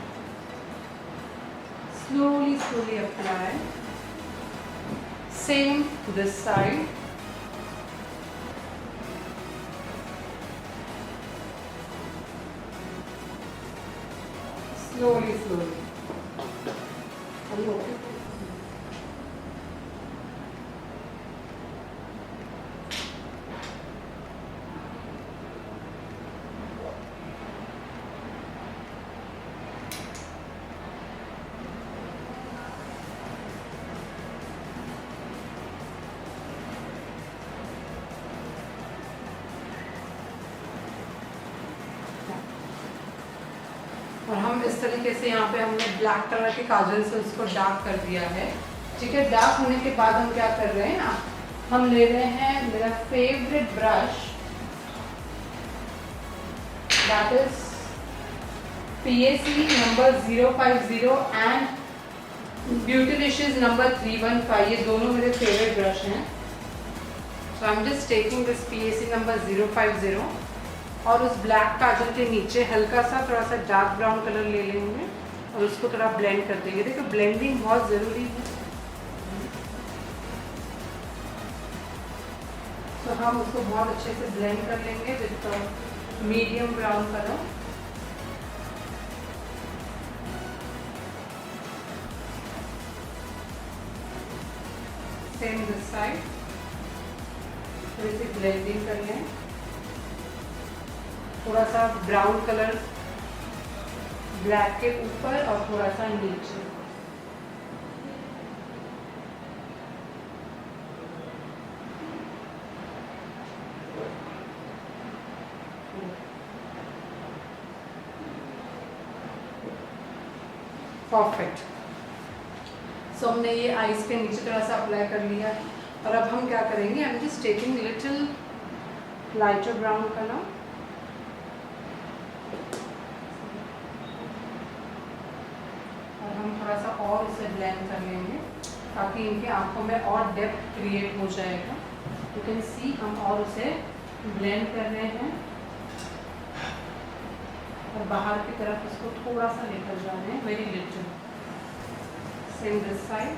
Slowly slowly apply. Same this side. Slowly, slowly. Are you okay? और हम इस तरीके से यहाँ पे हमने ब्लैक कलर के काजल से उसको डार्क कर दिया है। ठीक है, डार्क होने के बाद हम क्या कर रहे हैं ना, हम ले रहे हैं मेरा favourite brush, that is PAC number 050 and beautylicious number 315। ये दोनों मेरे फेवरेट ब्रश हैं। So I am just taking this PAC number 050 और उस ब्लैक काजल के नीचे हल्का सा थोड़ा सा डार्क ब्राउन कलर ले लेंगे और उसको थोड़ा ब्लेंड कर देंगे। देखो ब्लेंडिंग बहुत ज़रूरी है। तो हम उसको बहुत अच्छे से ब्लेंड कर लेंगे with medium brown colour. Same this side थोड़ी सी ब्लेंडिंग कर लें। थोड़ा सा ब्राउन कलर ब्लैक के ऊपर और थोड़ा सा नीचे। परफेक्ट। सो हमने ये आईज के नीचे थोड़ा सा अप्लाई कर लिया है और अब हम क्या करेंगे, I am just taking little lighter brown colour और हम थोड़ा सा और इसे ब्लेंड कर लेंगे ताकि इनकी आंखों में और डेप्थ क्रिएट हो जाएगा। यू कैन सी हम और उसे ब्लेंड कर रहे हैं और बाहर की तरफ उसको थोड़ा सा लेकर जा रहे हैं, very little. Same this side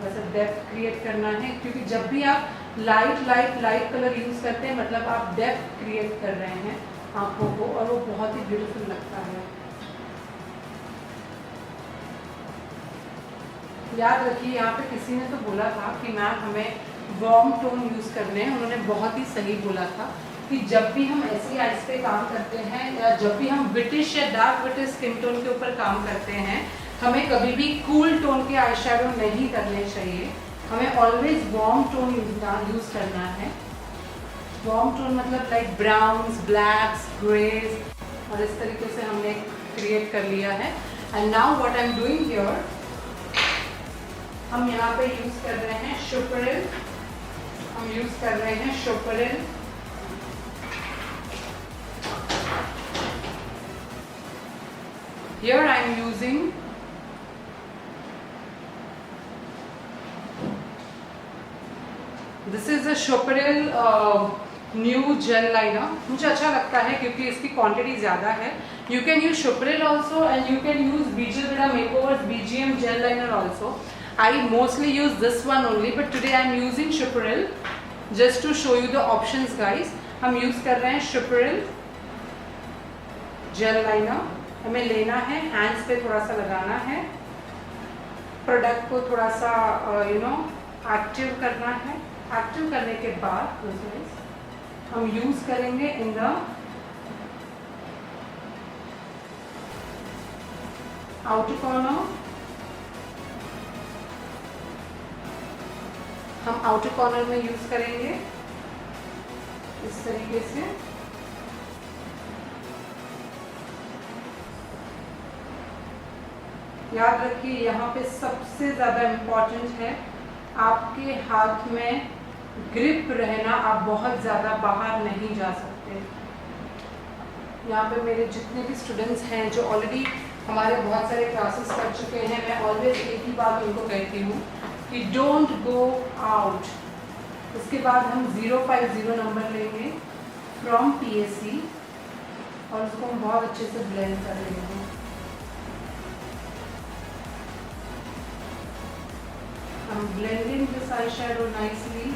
वैसे डेप्थ क्रिएट करना है, क्योंकि जब भी आप लाइट कलर यूज करते हैं मतलब आप डेप्थ क्रिएट कर रहे हैं आंखों को और वो बहुत ही ब्यूटीफुल लगता है। याद रखिए, यहाँ पे किसी ने तो बोला था कि मैम हमें वार्म टोन यूज करने हैं। उन्होंने बहुत ही सही बोला था कि जब भी हम ऐसी आइज पे काम करते हैं या जब भी हम विटिश या डार्क विटिश स्किन टोन के ऊपर काम करते हैं, हमें कभी भी कूल टोन के आई शैडो नहीं करने चाहिए। हमें ऑलवेज वार्म टोन यूज करना है। वार्म टोन मतलब लाइक ब्राउन्स, ब्लैक्स, ग्रेज और इस तरीके से हमने क्रिएट कर लिया है। And now what I am doing here, हम यहाँ पे यूज कर रहे हैं शुपरिल। हम यूज कर रहे हैं शुपरिल। Here I am using this is a Choperil new gel liner। मुझे अच्छा लगता है क्योंकि इसकी क्वांटिटी ज़्यादा है। You can use Choperil also and you can use Bijal Vida Makeovers BGM gel liner also। I mostly use this one only, but today I am using Choperil just to show you the options guys। हम use कर रहे हैं Choperil gel liner। हमें लेना है, hands पे थोड़ा सा लगाना है, प्रोडक्ट को थोड़ा सा एक्टिव करना है। एक्टिव करने के बाद हम यूज करेंगे इन द आउटर कॉर्नर। हम आउटर कॉर्नर में यूज करेंगे इस तरीके से। याद रखिए, यहाँ पे सबसे ज़्यादा इम्पॉर्टेंट है आपके हाथ में ग्रिप रहना। आप बहुत ज़्यादा बाहर नहीं जा सकते। यहाँ पे मेरे जितने भी स्टूडेंट्स हैं जो ऑलरेडी हमारे बहुत सारे क्लासेस कर चुके हैं, मैं ऑलवेज एक ही बात उनको कहती हूँ कि डोंट गो आउट। उसके बाद हम 050 नंबर लेंगे फ्रॉम PAC और उसको हम बहुत अच्छे से ब्लेंड कर लेंगे। I'm blending this eyeshadow nicely।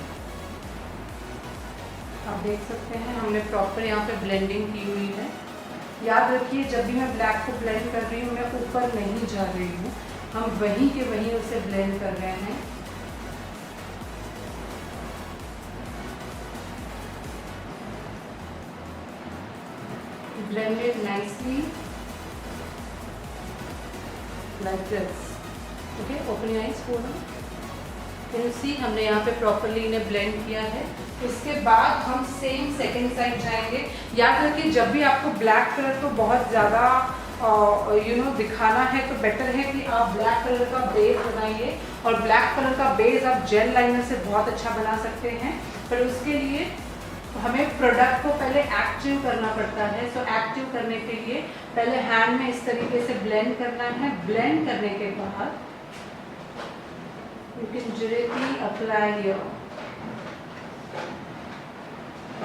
आप देख सकते हैं हमने प्रॉपर यहाँ पे ब्लेंडिंग की हुई है। याद रखिए, जब भी मैं ब्लैक को ब्लेंड कर रही हूँ मैं ऊपर नहीं जा रही हूँ, हम वहीं के वहीं उसे ब्लेंड कर रहे हैं। Blend it nicely like this। Okay, open your eyes, hold on। सी हमने यहाँ पे प्रॉपरली इन्हें ब्लेंड किया है। उसके बाद हम सेम सेकंड साइड जाएंगे। याद रखिए जब भी आपको ब्लैक कलर को बहुत ज़्यादा दिखाना है तो बेटर है कि आप ब्लैक कलर का बेस बनाइए, और ब्लैक कलर का बेस आप जेल लाइनर से बहुत अच्छा बना सकते हैं। पर उसके लिए हमें प्रोडक्ट को पहले एक्टिव करना पड़ता है। सो एक्टिव करने के लिए पहले हैंड में इस तरीके से ब्लेंड करना है। ब्लेंड करने के बाद you can directly apply here.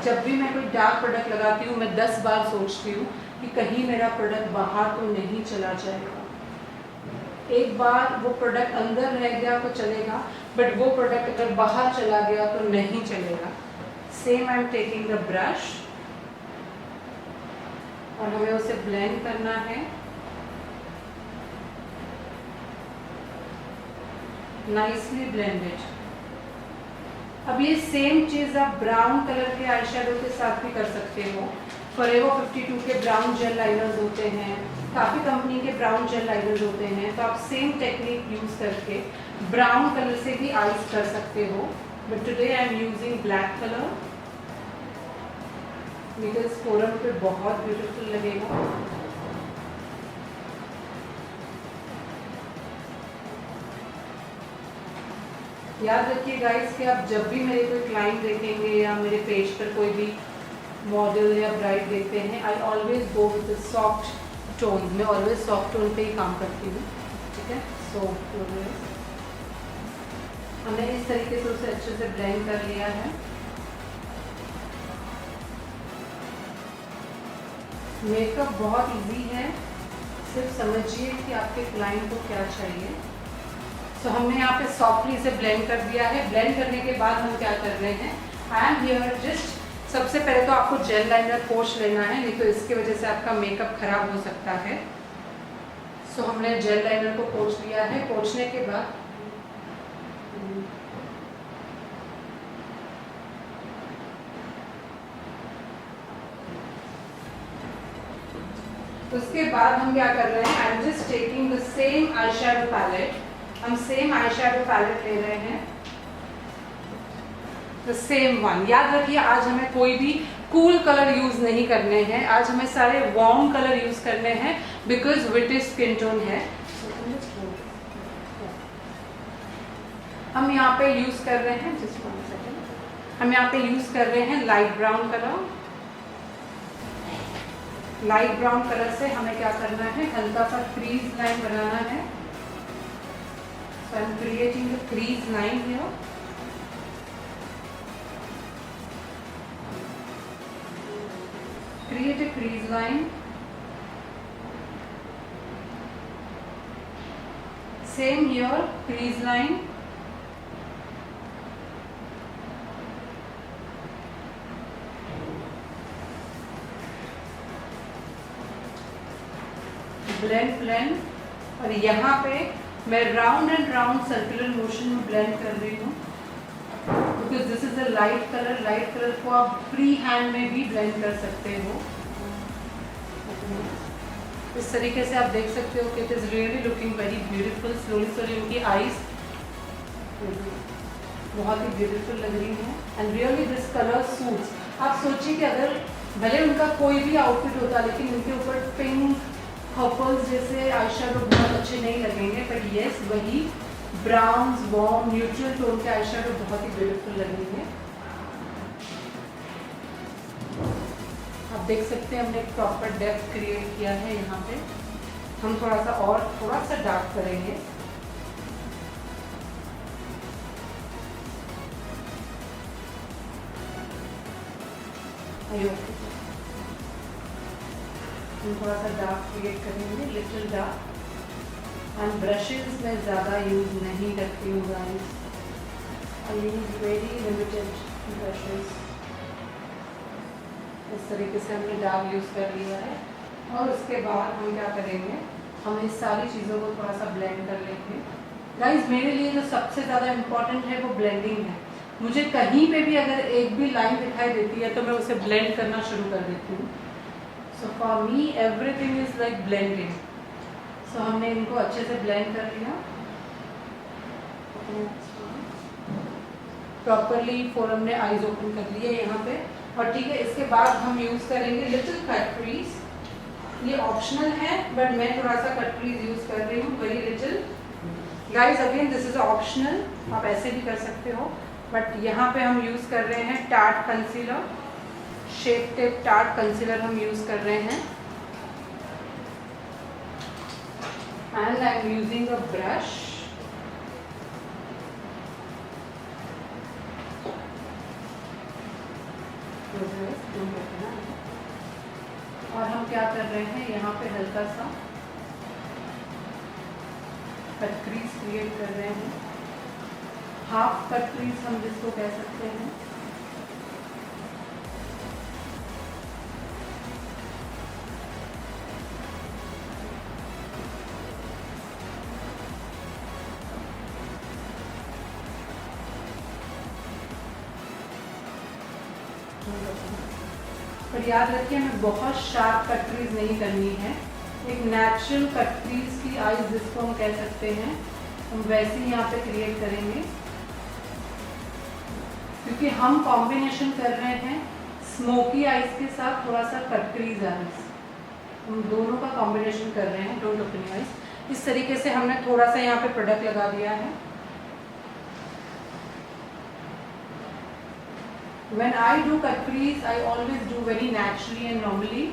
जब भी मैं कोई डार्क प्रोडक्ट लगाती हूँ मैं 10 बार सोचती हूँ कि कहीं मेरा प्रोडक्ट बाहर तो नहीं चला जाएगा। एक बार वो प्रोडक्ट अंदर रह गया तो चलेगा, बट वो प्रोडक्ट अगर बाहर चला गया तो नहीं चलेगा। Same I am taking the brush और हमें उसे ब्लेंड करना है। Nicely blended. अब ये सेम चीज़ आप ब्राउन कलर के आई शेडो के साथ भी कर सकते हो। फॉरएवर 52 के ब्राउन जेल लाइनर्स होते हैं, काफ़ी कंपनी के ब्राउन जेल लाइनर्स होते हैं, तो आप सेम टेक्निक यूज़ करके ब्राउन कलर से भी आइज कर सकते हो। But today I am using black colour because forum पे बहुत ब्यूटीफुल लगेगा। याद रखिए गाइस कि आप जब भी मेरे कोई क्लाइंट देखेंगे या मेरे पेज पर कोई भी मॉडल या ब्राइड देखते हैं, I always go with soft tone. मैं ऑलवेज सॉफ्ट टोन पे ही काम करती हूँ, ठीक है। सो हमने इस तरीके से उसे अच्छे से ब्लेंड कर लिया है। मेकअप बहुत इजी है, सिर्फ समझिए कि आपके क्लाइंट को क्या चाहिए। सो हमने यहाँ पे सॉफ्टली इसे ब्लेंड कर दिया है। ब्लेंड करने के बाद हम क्या कर रहे हैं, आई एम हियर जस्ट सबसे पहले तो आपको जेल लाइनर पोंछ लेना है, नहीं तो इसकी वजह से आपका मेकअप खराब हो सकता है। सो हमने जेल लाइनर को पोंछ लिया है। पोंछने के बाद उसके बाद हम क्या कर रहे हैं, I am just taking the same eye shadow palette. हम सेम आई शैडो पैलेट ले रहे हैं, द सेम वन। याद रखिए आज हमें कोई भी कूल कलर यूज नहीं करने हैं, आज हमें सारे वार्म कलर यूज करने हैं बिकॉज विट स्किन टोन है। हम यहाँ पे यूज कर रहे हैं, जस्ट 1 सेकेंड, हम यहाँ पे यूज कर रहे हैं light brown colour. Light brown colour से हमें क्या करना है, हल्का सा क्रीज लाइन बनाना है। So I am creating the crease line here. Create a crease line. Same here, crease line. blend और यहाँ पे मैं round and round circular motion में ब्लेंड कर रही हूँ because this is a light colour. Light colour को आप फ्री हैंड में भी ब्लेंड कर सकते हो। इस तरीके से आप देख सकते हो कि it is really looking very beautiful. Slowly slowly उनकी आईज बहुत ही ब्यूटीफुल लग रही हैं and really this colour suits. आप सोचिए कि अगर भले उनका कोई भी आउटफिट होता लेकिन उनके ऊपर पिंक पर्पल्स जैसे आई शैडो बहुत अच्छे नहीं लगेंगे, बट येस वही ब्राउन वार्म न्यूट्रल टोन के आई शैडो बहुत ही ब्यूटीफुल लगेंगे। आप देख सकते हैं हमने एक प्रॉपर डेप्थ क्रिएट किया है। यहाँ पे हम थोड़ा सा डार्क करेंगे। हम थोड़ा सा डार्क क्रिएट करेंगे, लिटिल डार्क। एंड ब्रशेस में ज़्यादा यूज नहीं करती हूँ गाइस, आई यूज वेरी लिमिटेड ब्रशेस। इस तरीके से हमने डार्क यूज़ कर लिया है और उसके बाद हम क्या करेंगे, हम इस सारी चीज़ों को थोड़ा सा ब्लेंड कर लेंगे। गाइस मेरे लिए जो सबसे ज़्यादा इम्पॉर्टेंट है वो ब्लेंडिंग है। मुझे कहीं पे भी अगर एक भी लाइन दिखाई देती है तो मैं उसे ब्लेंड करना शुरू कर देती हूँ। So for me everything is like blending. So हमने इनको अच्छे से ब्लेंड कर लिया। प्रॉपरली फोरम ने आईज ओपन कर लिए यहाँ पे। और ठीक है, इसके बाद हम यूज़ करेंगे लिटिल कट क्रीज। ये ऑप्शनल है बट मैं थोड़ा सा कट क्रीज यूज़ कर रही हूँ, very little. Guys again this is optional, आप ऐसे भी कर सकते हो, बट यहाँ पे हम यूज़ कर रहे हैं tart concealer, shape tape tart concealer हम यूज़ कर रहे हैं। And I am using a brush. और हम क्या कर रहे हैं, यहाँ पे हल्का सा कट क्रीज क्रिएट कर रहे हैं, हाफ कट क्रीज हम जिसको कह सकते हैं। पर याद रखिए हमें बहुत शार्प कट क्रीज नहीं करनी है, एक नेचुरल कट क्रीज की आईज जिसको हम कह सकते हैं, हम वैसे ही यहाँ पे क्रिएट करेंगे। क्योंकि हम कॉम्बिनेशन कर रहे हैं स्मोकी आईज के साथ थोड़ा सा कट क्रीज आईज, हम दोनों का कॉम्बिनेशन कर रहे हैं, डोंट ओपन योर आईज। इस तरीके से हमने थोड़ा सा यहाँ पे प्रोडक्ट लगा दिया है। When I do cut crease, I always do very naturally and normally.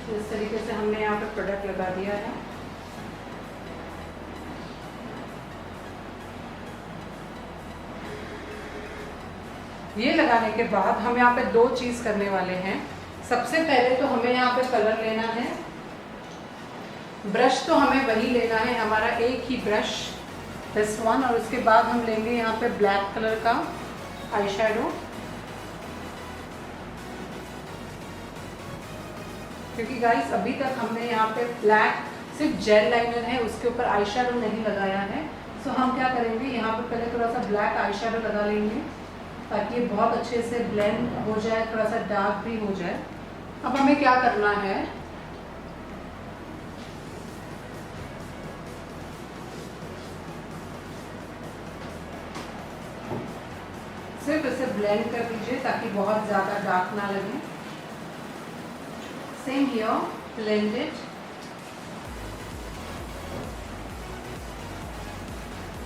तो इस तरीके से हमने यहाँ पे प्रोडक्ट लगा दिया है। ये लगाने के बाद हम यहाँ पे दो चीज़ करने वाले हैं। सबसे पहले तो हमें यहाँ पे कलर लेना है, ब्रश तो हमें वही लेना है, हमारा एक ही ब्रश, दिस वन। और उसके बाद हम लेंगे यहाँ पे ब्लैक कलर का आई शैडो, क्योंकि गाइस अभी तक हमने यहाँ पे ब्लैक सिर्फ जेल लाइनर है, उसके ऊपर आई शैडो नहीं लगाया है। सो हम क्या करेंगे, यहाँ पे पहले थोड़ा सा ब्लैक आई शैडो लगा लेंगे ताकि ये बहुत अच्छे से ब्लेंड हो जाए, थोड़ा सा डार्क भी हो जाए। अब हमें क्या करना है, सिर्फ इसे ब्लेंड कर दीजिए ताकि बहुत ज़्यादा डार्क ना लगे। Same here, blend it,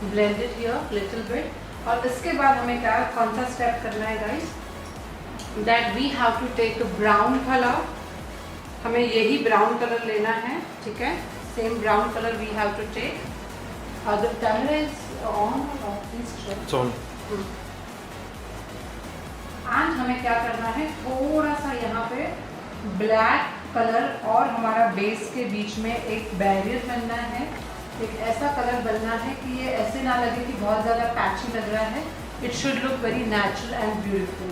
blend it here little bit. और इसके बाद हमें क्या, कौन सा स्टेप करना है guys, that we have to take brown colour. हमें यही ब्राउन कलर लेना है, ठीक है, same brown colour we have to take. The camera is on और प्लीज ऑन। एंड हमें क्या करना है, थोड़ा सा यहाँ पे ब्लैक कलर और हमारा बेस के बीच में एक बैरियर बनना है, एक ऐसा कलर बनना है कि ये ऐसे ना लगे कि बहुत ज़्यादा पैची लग रहा है। It should look very natural and beautiful.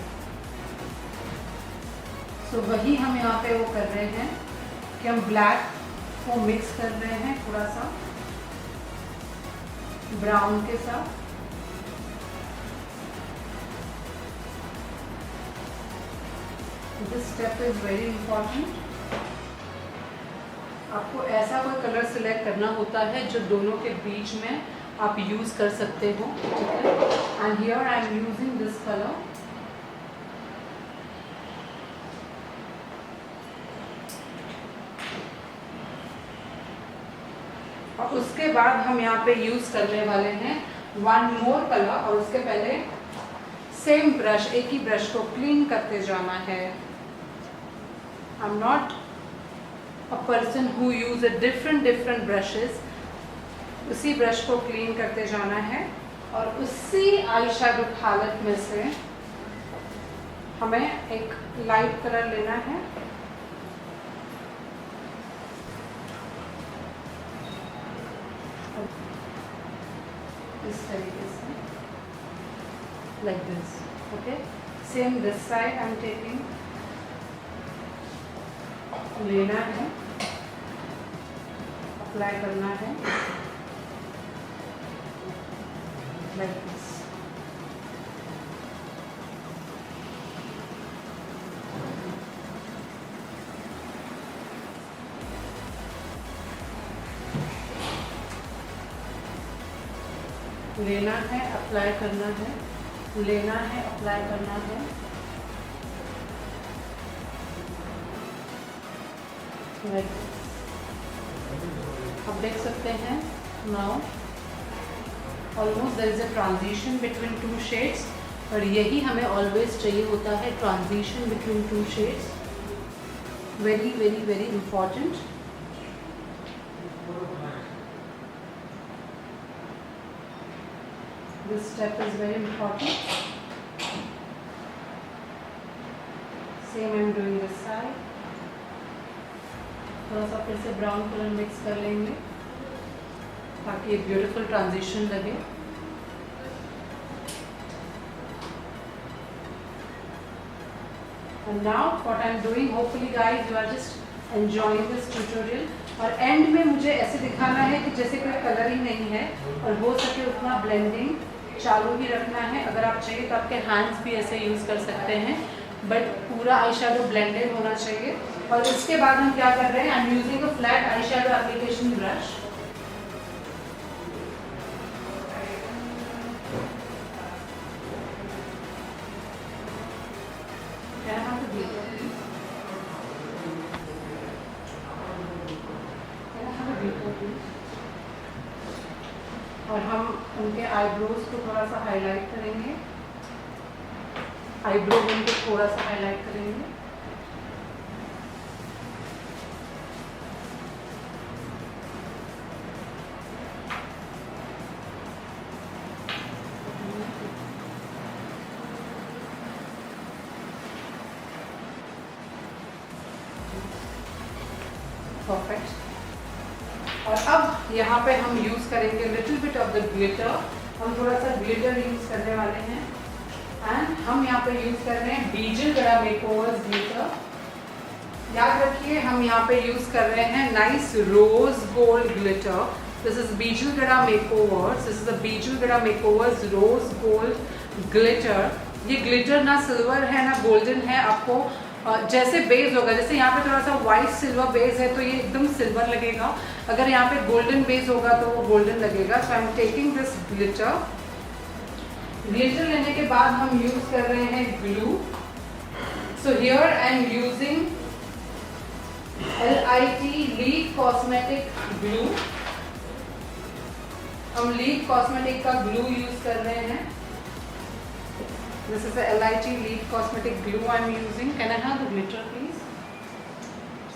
So वही हम यहाँ पे वो कर रहे हैं कि हम ब्लैक को मिक्स कर रहे हैं थोड़ा सा ब्राउन के साथ। This step is very important. आपको ऐसा कोई कलर सिलेक्ट करना होता है जो दोनों के बीच में आप यूज़ कर सकते हो, ठीक है। And here I am using this colour. और उसके बाद हम यहाँ पे यूज़ करने वाले हैं वन मोर कलर। और उसके पहले सेम ब्रश, एक ही ब्रश को क्लीन करते जाना है। I am not a person who use a different brushes. उसी ब्रश को क्लीन करते जाना है और उसी आई शैडो पैलेट में से हमें एक लाइट कलर लेना है। इस तरीके से, like this, okay. Same this side I am taking, लेना है, अप्लाई करना है, like this. लेना है, अप्लाई करना है, लेना है, अप्लाई करना है। अब देख सकते हैं now almost there is a transition between two shades, और यही हमें ऑलवेज चाहिए होता है, transition between two shades, very very very important. This step is very important. Same I am doing this side. थोड़ा सा फिर से ब्राउन कलर मिक्स कर लेंगे ताकि एक ब्यूटीफुल ट्रांजिशन लगे। And now what I am doing, hopefully guys you are just enjoying this tutorial. और एंड में मुझे ऐसे दिखाना है कि जैसे कोई कलर ही नहीं है, और हो सके उतना ब्लेंडिंग चालू ही रखना है। अगर आप चाहिए तो आपके हैंड्स भी ऐसे यूज़ कर सकते हैं, बट पूरा आई शेडो ब्लेंडेड होना चाहिए। और इसके बाद हम क्या कर रहे हैं, I am using a flat I shadow application brush. और हम उनके आईब्रोज को थोड़ा सा हाईलाइट करेंगे, आईब्रो उनको थोड़ा सा हाईलाइट करेंगे। परफेक्ट। और अब यहाँ पे हम यूज़ करेंगे little bit of the glitter. हम थोड़ा सा ग्लिटर यूज़ करने वाले हैं, एंड हम यहाँ पे यूज़ कर रहे हैं बीजलगढ़ा मेकओवर्स ग्लिटर। याद रखिए हम यहाँ पे यूज़ कर रहे हैं nice rose gold glitter. This is बीजलगढ़ा मेकओवर्स, दिस इज द बीजलगढ़ा मेकओवर्स रोज गोल्ड ग्लिटर। ये ग्लिटर ना सिल्वर है ना गोल्डन है, आपको जैसे बेस होगा, जैसे यहाँ पे थोड़ा सा वाइट सिल्वर बेस है तो ये एकदम सिल्वर लगेगा, अगर यहाँ पे गोल्डन बेस होगा तो वो गोल्डन लगेगा। So I am taking this glitter. Glitter लेने के बाद हम यूज कर रहे हैं glue. So here I am using LIT lead cosmetic glue. हम लीड कॉस्मेटिक का ग्लू यूज कर रहे हैं। This is the LIT Lead Cosmetic glue I am using. Can I have the glitter please?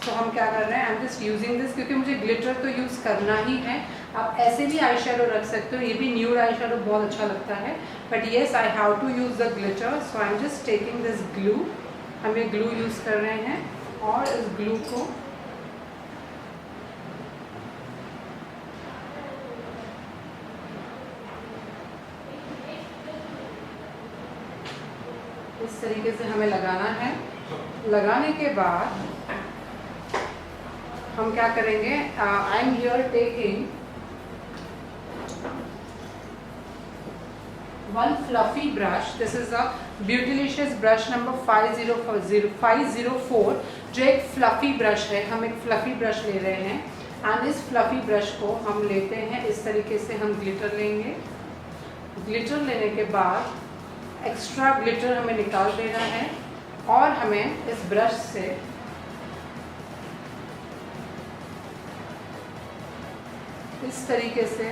So हम क्या कर रहे हैं, I am just using this क्योंकि मुझे glitter तो यूज़ करना ही है। आप ऐसे भी आई शेडो रख सकते हो, ये भी न्यूड आई शेडो बहुत अच्छा लगता है, but yes I have to use the glitter. So I am just taking this glue. हम ये ग्लू यूज़ कर रहे हैं, और इस ग्लू को इस तरीके से हमें लगाना है। लगाने के बाद हम क्या करेंगे, I am here taking one fluffy brush. This is a ब्यूटीलिशियस brush number 504, जो एक फ्लफी ब्रश है। हम एक फ्लफी ब्रश ले रहे हैं, एंड इस फ्लफी ब्रश को हम लेते हैं इस तरीके से। हम ग्लिटर लेंगे, ग्लिटर लेने के बाद एक्स्ट्रा ग्लिटर हमें निकाल देना है, और हमें इस ब्रश से इस तरीके से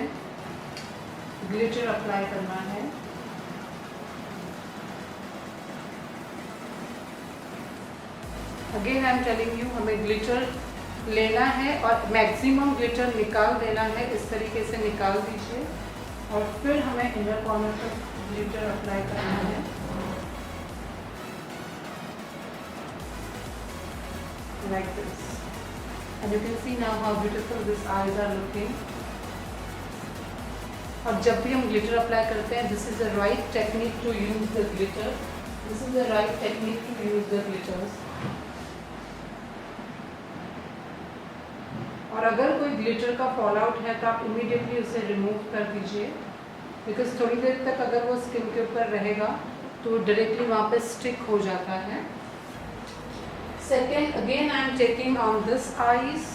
ग्लिटर अप्लाई करना है। Again I am telling you, हमें ग्लिटर लेना है और मैक्सिमम ग्लिटर निकाल देना है। इस तरीके से निकाल दीजिए, और फिर हमें इनर कॉर्नर पर ग्लिटर अप्लाई करना है। Like this, and you can see now how beautiful this eyes are looking. और जब भी हम ग्लिटर अप्लाई करते हैं, this is the right technique to use the glitter. This is the right technique to use the glitters. और अगर कोई glitter का फॉल आउट है तो आप इमीडिएटली उसे रिमूव कर दीजिए, बिकॉज थोड़ी देर तक अगर वो स्किन के ऊपर रहेगा तो डायरेक्टली वहाँ पे स्टिक हो जाता है। Second, again I am taking on this eyes.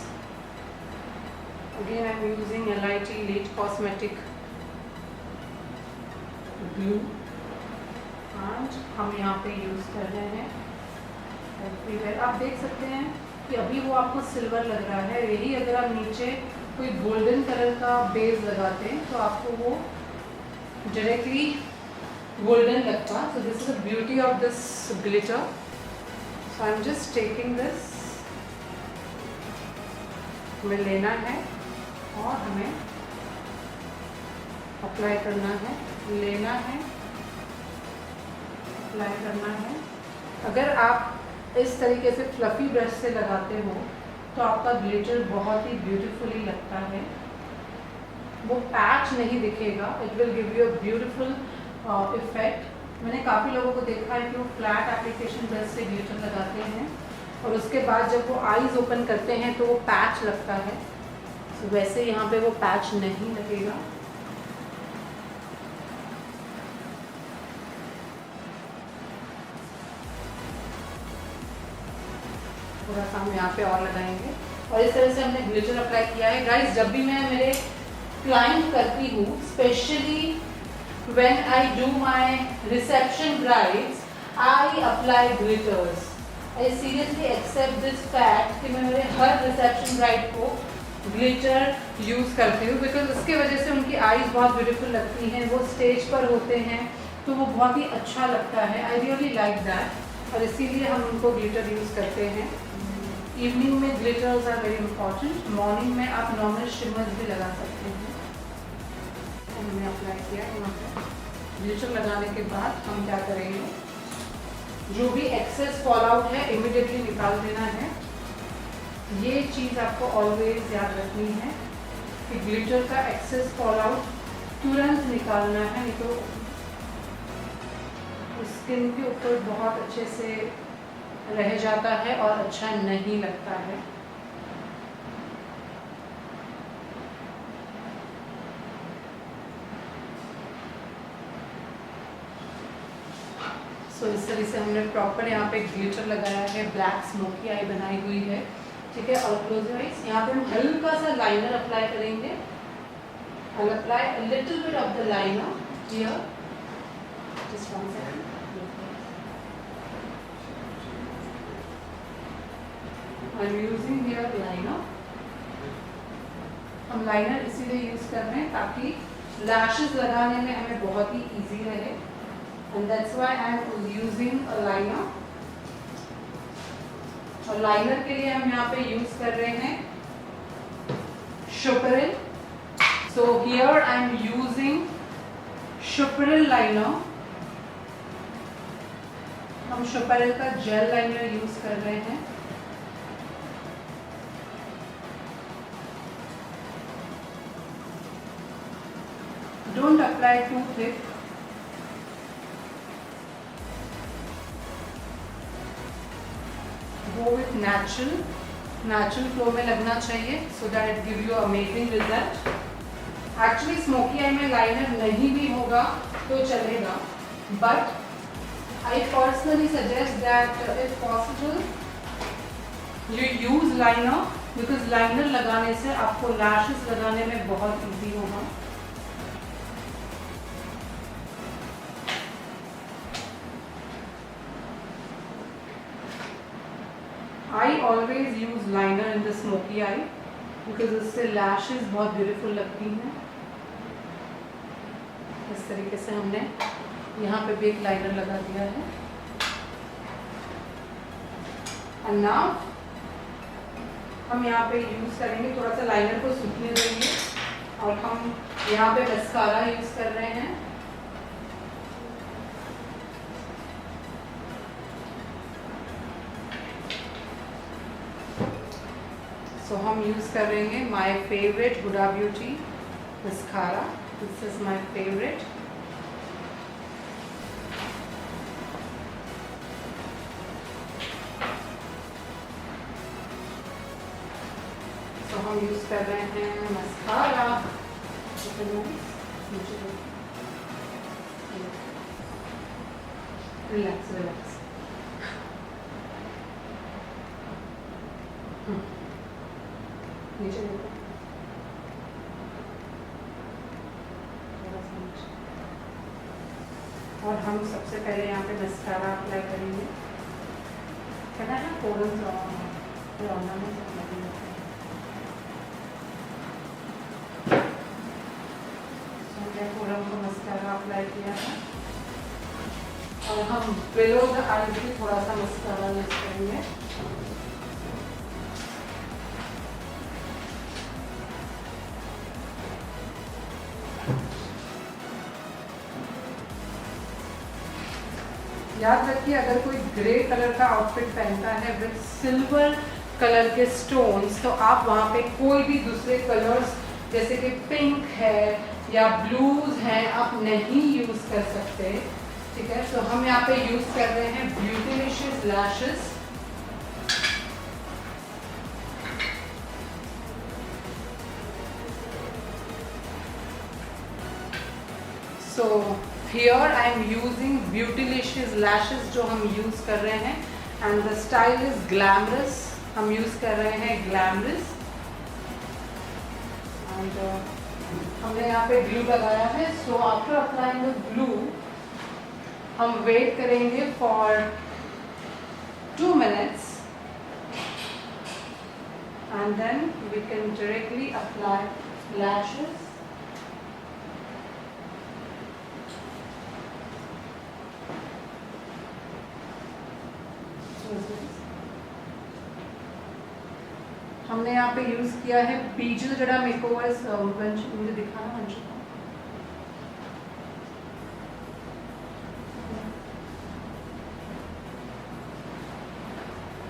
Again I am using LIT Lead Cosmetic glue and हम यहाँ पे यूज़ कर रहे हैं एवरीवेयर। आप देख सकते हैं कि अभी वो आपको सिल्वर लग रहा है, यही अगर आप नीचे कोई गोल्डन कलर का बेस लगाते हैं तो आपको वो डायरेक्टली गोल्डन लगता। सो this is the beauty of this glitter. So I am just taking this, हमें लेना है और हमें अप्लाई करना है, लेना है, अप्लाई करना है। अगर आप इस तरीके से फ्लफी ब्रश से लगाते हो तो आपका ग्लिटर बहुत ही ब्यूटीफुली लगता है, वो पैच नहीं दिखेगा, it will give you a beautiful effect. मैंने काफ़ी लोगों को देखा है कि वो फ्लैट एप्लीकेशन ब्रश से ग्लिटर लगाते हैं और उसके बाद जब वो आईज ओपन करते हैं तो वो पैच लगता है। तो वैसे यहाँ पे वो पैच नहीं लगेगा। थोड़ा सा हम यहाँ पे और लगाएंगे और इस तरह से हमने ग्लिटर अप्लाई किया है। गाइस, जब भी मैं मेरे क्लाइंट करती हूँ, specially when I do my reception brides, I apply glitters. I seriously accept this fact कि मैं मेरे हर रिसेप्शन ब्राइड को ग्लिटर यूज़ करती हूँ, बिकॉज उसके वजह से उनकी आईज बहुत ब्यूटीफुल लगती हैं, वो स्टेज पर होते हैं तो वो बहुत ही अच्छा लगता है। आई रियली लाइक दैट और इसीलिए हम उनको ग्लिटर यूज़ करते हैं। इवनिंग में glitters are very important, morning में आप नॉर्मल शिमर्स भी लगा सकते हैं। हमने अप्लाई किया यहाँ पे। ग्लिटर लगाने के बाद हम क्या करेंगे, जो भी एक्सेस फॉल आउट है इमिडिएटली निकाल देना है। ये चीज़ आपको ऑलवेज याद रखनी है कि ग्लिटर का एक्सेस फॉल आउट तुरंत निकालना है, नहीं तो स्किन के ऊपर बहुत अच्छे से रह जाता है और अच्छा नहीं लगता है। सो इस तरह से हमने प्रॉपर यहाँ पे ग्लिटर लगाया है, ब्लैक स्मोकी आई बनाई हुई है, ठीक है। और क्लोज योर आईज। यहाँ पे हम हल्का सा लाइनर अप्लाई करेंगे। आई will apply a little bit of the liner here, just one second. I am using here liner. हम लाइनर इसीलिए यूज कर रहे हैं ताकि लैशेस लगाने में हमें बहुत ही इजी रहे, and that's why I am using a liner। और लाइनर के लिए हम यहाँ पे यूज कर रहे हैं Schupperin। So here I am using Schupperin liner। हम Schupperin का जेल लाइनर यूज कर रहे हैं। Don't apply too thick। Go with natural flow में लगना चाहिए, so that it give you amazing result। Actually smoky आई में लाइनर नहीं भी होगा तो चलेगा, but I personally suggest that if possible you use liner, because liner लगाने से आपको लैशेस लगाने में बहुत इजी होगा। I always use liner in the smoky eye because उससे lashes बहुत beautiful लगती हैं। इस तरीके से हमने यहाँ पे भी एक लाइनर लगा दिया है। And now हम यहाँ पे यूज करेंगे, थोड़ा सा लाइनर को सूखने देंगे और हम यहाँ पे मस्कारा यूज कर रहे हैं। तो हम यूज़ करेंगे my favourite Huda beauty mascara. This is my favourite. तो हम यूज़ कर रहे हैं मस्कारा। Relax relax. नीचे देखो, थोड़ा सा नीचे। और हम सबसे पहले यहाँ पे मस्कारा अप्लाई करेंगे। कहना है फोरम फोरम को मस्कारा अप्लाई किया है और हम बिलो द आईज भी थोड़ा सा मस्कारा यूज करेंगे। याद रखिए अगर कोई ग्रे कलर का आउटफिट पहनता है विद सिल्वर कलर के स्टोन्स तो आप वहाँ पे कोई भी दूसरे कलर्स जैसे कि पिंक है या ब्लूज हैं आप नहीं यूज कर सकते। ठीक है, तो हम यहाँ पे यूज कर रहे हैं beautylicious lashes. So here I am using beautylicious lashes जो हम यूज कर रहे हैं and the style is glamorous. हम यूज कर रहे हैं ग्लैमरस एंड हमने यहाँ पे ग्लू लगाया है। So after applying the glue हम वेट करेंगे for 2 minutes and then we can directly apply lashes। हमने यहाँ पे यूज किया है बीजल जड़ा मेकओवर। मुझे दिखाना वंश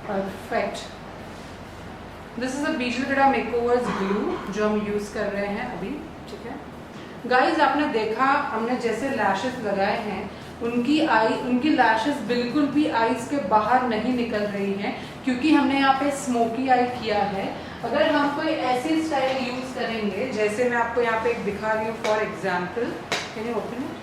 परफेक्ट। दिस इज अ बीजल जड़ा मेकओवर्स ग्लू जो हम यूज कर रहे हैं अभी। ठीक है गाइज, आपने देखा हमने जैसे लैशेस लगाए हैं उनकी लैशेस बिल्कुल भी आईज के बाहर नहीं निकल रही हैं क्योंकि हमने यहाँ पे स्मोकी आई किया है। अगर हम कोई ऐसी स्टाइल यूज करेंगे जैसे मैं आपको यहाँ पे एक दिखा रही हूँ for example, can you open it,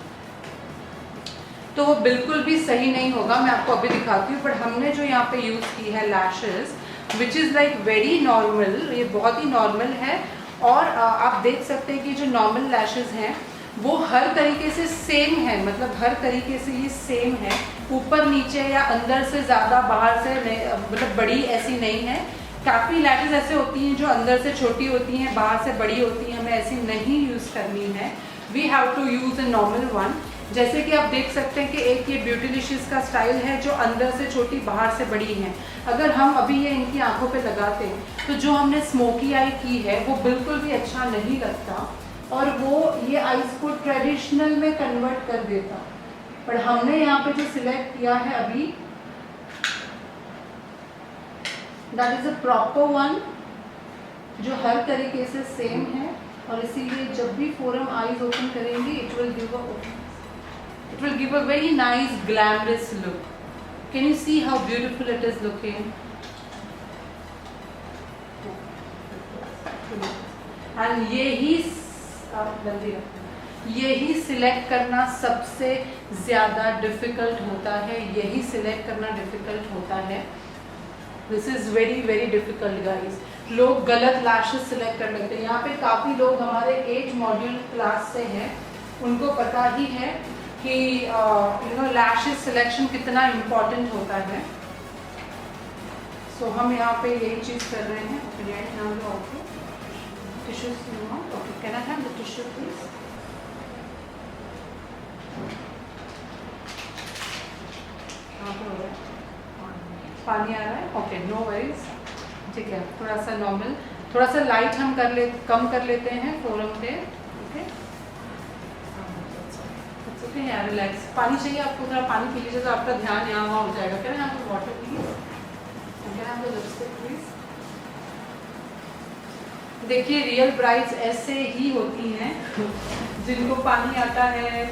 तो वो बिल्कुल भी सही नहीं होगा। मैं आपको अभी दिखाती हूँ। बट हमने जो यहाँ पे यूज की है lashes which is like very normal, ये बहुत ही नॉर्मल है। और आप देख सकते हैं कि जो नॉर्मल लैशेस हैं वो हर तरीके से सेम है, मतलब हर तरीके से ये सेम है, ऊपर नीचे या अंदर से ज़्यादा बाहर से मतलब बड़ी ऐसी नहीं है। काफ़ी लैशेस ऐसे होती हैं जो अंदर से छोटी होती हैं बाहर से बड़ी होती हैं, हमें ऐसी नहीं यूज़ करनी है। We have to use a normal one. जैसे कि आप देख सकते हैं कि एक ये ब्यूटीलिशियस का स्टाइल है जो अंदर से छोटी बाहर से बड़ी है। अगर हम अभी ये इनकी आंखों पे लगाते हैं तो जो हमने स्मोकी आई की है वो बिल्कुल भी अच्छा नहीं लगता और वो ये आईज को ट्रेडिशनल में कन्वर्ट कर देता। पर हमने यहाँ पे जो सिलेक्ट किया है अभी that is a proper one जो हर तरीके से सेम है और इसीलिए जब भी फोरम आईज ओपन करेंगे it will give a very nice glamorous look. Can you see how beautiful it is looking? And यही सिलेक्ट करना सबसे ज़्यादा डिफ़िकल्ट होता है, यही सिलेक्ट करना डिफ़िकल्ट होता है। This is very very difficult guys. लोग गलत लैशेस सिलेक्ट कर लेते हैं। यहाँ पे काफ़ी लोग हमारे 8 मॉड्यूल क्लास से हैं, उनको पता ही है कि लैशेस सिलेक्शन कितना इम्पॉर्टेंट होता है। सो हम यहाँ पे यही चीज़ कर रहे हैं। Okay, can I have the tissue please? पानी आ रहा है? Okay, no worries. ठीक है, थोड़ा सा नॉर्मल, थोड़ा सा लाइट हम कम कर लेते हैं फोरम पे। ओके ओके यार, रिलैक्स। पानी चाहिए आपको, थोड़ा पानी पी लीजिए तो आपका ध्यान यहाँ वहाँ हो जाएगा। क्या यहाँ पर वाटर प्लीज, क्या यहाँ पर लिपस्टिक प्लीज। देखिए रियल ब्राइड्स ऐसे ही होती हैं जिनको पानी आता है।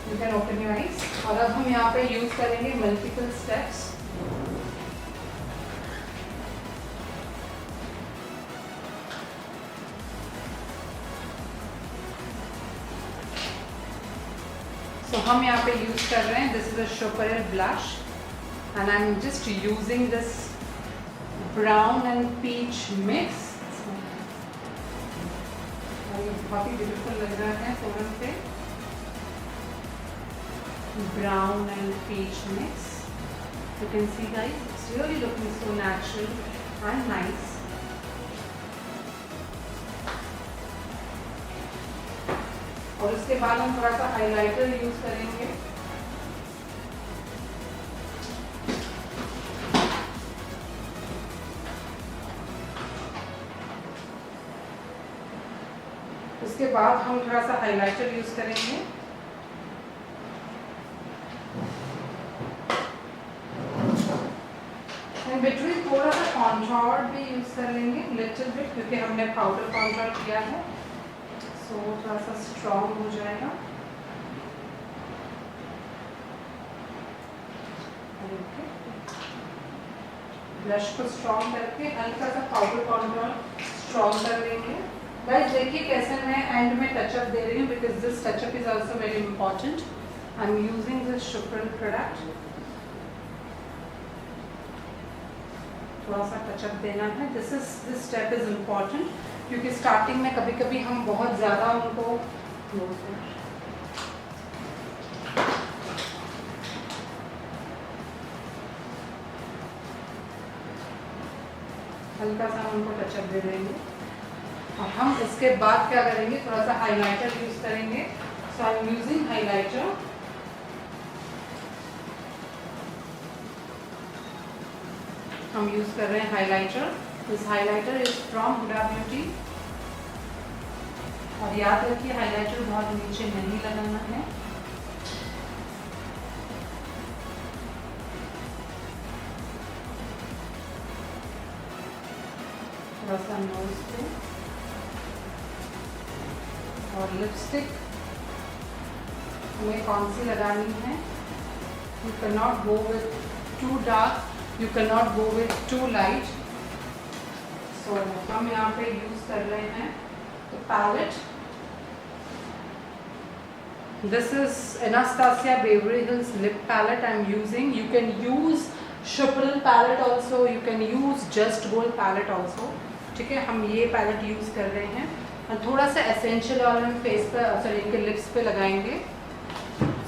You can open your eyes. और अब हम यहाँ पे यूज करेंगे मल्टीपल स्टेप्स। तो हम यहाँ पे यूज कर रहे हैं, दिस इज अ शोपरेल blush and I am just using this brown and peach mix. बहुत ही ब्यूटीफुल लग रहा है फोरम पे। brown and peach mix. You can see guys, it's really looking so natural and nice. और इसके बाद हम थोड़ा सा हाइलाइटर यूज करेंगे। उसके बाद हम थोड़ा सा हाइलाइटर यूज करेंगे। बिटवीन थोड़ा सा कॉन्टोर भी यूज कर लेंगे लिटिल बिट, क्योंकि हमने पाउडर कॉन्टोर किया है, सो थोड़ा सा स्ट्रॉन्ग हो जाएगा। ब्लश को स्ट्रॉन्ग करके हल्का सा पाउडर कॉन्टोर स्ट्रॉन्ग कर लेंगे। गाइस देखिए कैसे मैं एंड में टचअप दे रही हूँ, because this touch-up is also very important. I am using this शुक्र प्रोडक्ट। थोड़ा सा टचअप देना है। दिस स्टेप इज इम्पॉर्टेंट, क्योंकि स्टार्टिंग में कभी कभी हम बहुत ज़्यादा उनको हल्का सा उनको टचअप दे देंगे। और हम इसके बाद क्या करेंगे, थोड़ा सा हाइलाइटर यूज करेंगे। So I am using highlighter. हम यूज कर रहे हैं highlighter. This highlighter is from Huda beauty. और याद रखिए हाइलाइटर बहुत नीचे नहीं लगाना है। थोड़ा सा नोज पे। और लिपस्टिक हमें कौन सी लगानी है, you can not go with to dark, you cannot go with too light. So हम यहाँ पे यूज कर रहे हैं तो palette. This is Anastasia Beverly Hills lip palette I'm using. You can use Shupril palette also. You can use Just Gold palette also. ठीक है, हम ये palette यूज कर रहे हैं। और थोड़ा सा essential oil हम फेस पे, सॉरी इनके लिप्स पे लगाएंगे।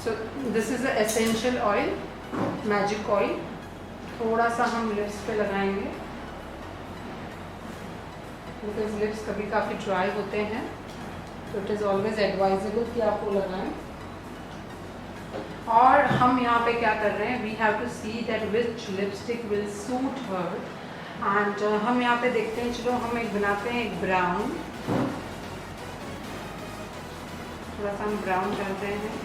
So this is a essential oil, magic oil. थोड़ा सा हम लिप्स पे लगाएंगे, बिकॉज लिप्स कभी काफ़ी ड्राई होते हैं, तो इट इज़ ऑलवेज एडवाइजेबल कि आप वो लगाएं। और हम यहाँ पे क्या कर रहे हैं, we have to see that which lipstick will suit her. And हम यहाँ पे देखते हैं, चलो हम एक बनाते हैं एक ब्राउन। थोड़ा सा हम ब्राउन डाल रहे हैं,